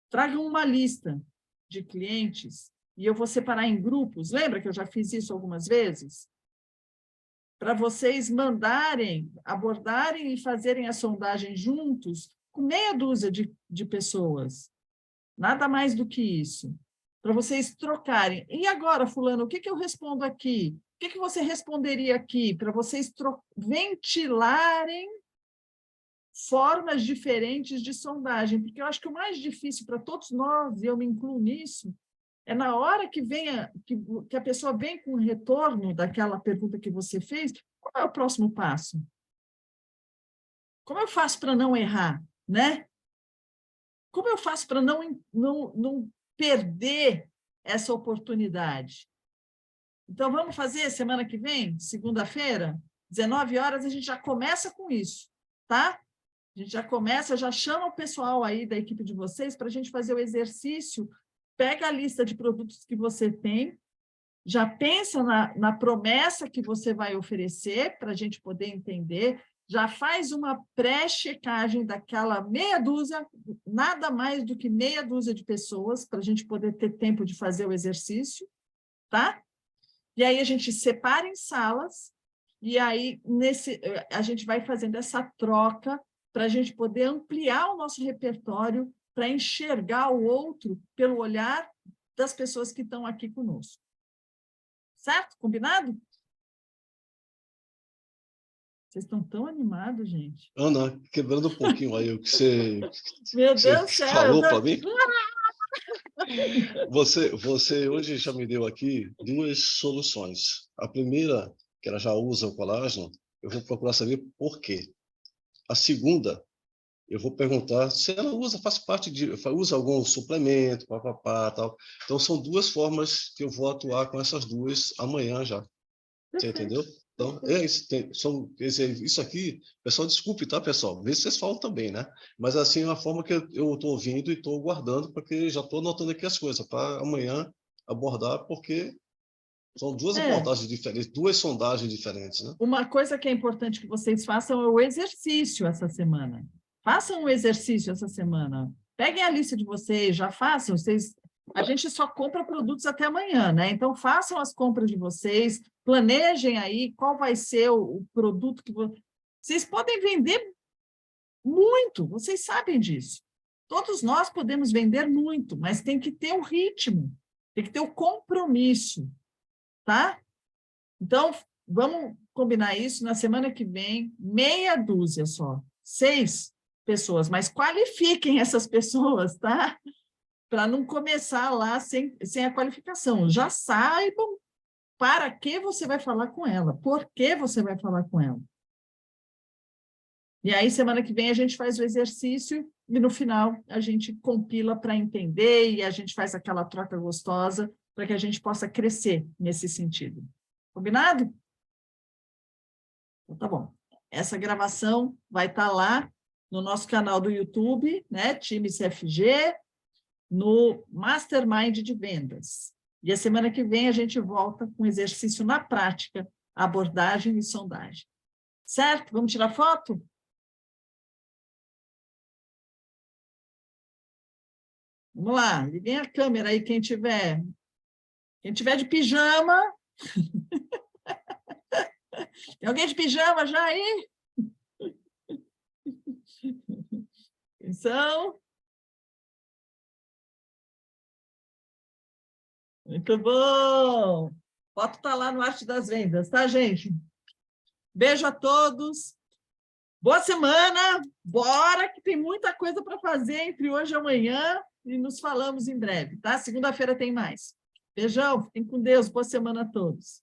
Tragam uma lista de clientes e eu vou separar em grupos. Lembra que eu já fiz isso algumas vezes? Para vocês mandarem, abordarem e fazerem a sondagem juntos com meia dúzia de pessoas. Nada mais do que isso. Para vocês trocarem. E agora, fulano, o que eu respondo aqui? O que você responderia aqui? Para vocês ventilarem formas diferentes de sondagem, porque eu acho que o mais difícil para todos nós, e eu me incluo nisso, é na hora que a pessoa vem com o retorno daquela pergunta que você fez, qual é o próximo passo? Como eu faço para não errar, né? Como eu faço para não perder essa oportunidade? Então, vamos fazer semana que vem, segunda-feira, 19 horas, a gente já começa com isso, tá? A gente já começa, já chama o pessoal aí da equipe de vocês para a gente fazer o exercício, pega a lista de produtos que você tem, já pensa na promessa que você vai oferecer para a gente poder entender, já faz uma pré-checagem daquela meia dúzia, nada mais do que meia dúzia de pessoas, para a gente poder ter tempo de fazer o exercício, tá? E aí a gente separa em salas, e aí a gente vai fazendo essa troca para a gente poder ampliar o nosso repertório, para enxergar o outro pelo olhar das pessoas que estão aqui conosco. Certo? Combinado? Vocês estão tão animados, gente. Ana, quebrando um pouquinho aí o que Meu você Deus do céu! falou para mim. Você hoje já me deu aqui 2 soluções. A primeira, que ela já usa o colágeno, eu vou procurar saber por quê. A segunda, eu vou perguntar se ela usa, faz parte de, usa algum suplemento, papapá, tal. Então, são 2 formas que eu vou atuar com essas 2 amanhã já. Você Perfeito. entendeu? Então, é isso, quer dizer, isso aqui, pessoal, desculpe, tá, pessoal? Vê se vocês falam também, né? Mas, assim, é uma forma que eu estou ouvindo e estou guardando, porque já estou anotando aqui as coisas, para amanhã abordar, porque são 2 É, abordagens diferentes, 2 sondagens diferentes, né? uma coisa que é importante que vocês façam é o exercício essa semana. Façam o exercício essa semana. Peguem a lista de vocês, já façam. A gente só compra produtos até amanhã, né? Então, façam as compras de vocês, planejem aí qual vai ser o produto que vocês podem vender muito, vocês sabem disso. Todos nós podemos vender muito, mas tem que ter o ritmo, tem que ter o compromisso, tá? Então, vamos combinar isso na semana que vem, meia dúzia só, 6 pessoas, mas qualifiquem essas pessoas, tá? Para não começar lá sem a qualificação. Já saibam para que você vai falar com ela, por que você vai falar com ela. E aí, semana que vem, a gente faz o exercício e, no final, a gente compila para entender e a gente faz aquela troca gostosa para que a gente possa crescer nesse sentido. Combinado? Então, tá bom. Essa gravação vai estar lá no nosso canal do YouTube, né? Time CFG, no Mastermind de Vendas. E a semana que vem a gente volta com exercício na prática, abordagem e sondagem. Certo? Vamos tirar foto? Vamos lá, liguem a câmera aí, quem tiver de pijama. Tem alguém de pijama já aí? Atenção. Muito bom. Foto está lá no Arte das Vendas, tá, gente? Beijo a todos. Boa semana. Bora, que tem muita coisa para fazer entre hoje e amanhã. E nos falamos em breve, tá? Segunda-feira tem mais. Beijão, fiquem com Deus. Boa semana a todos.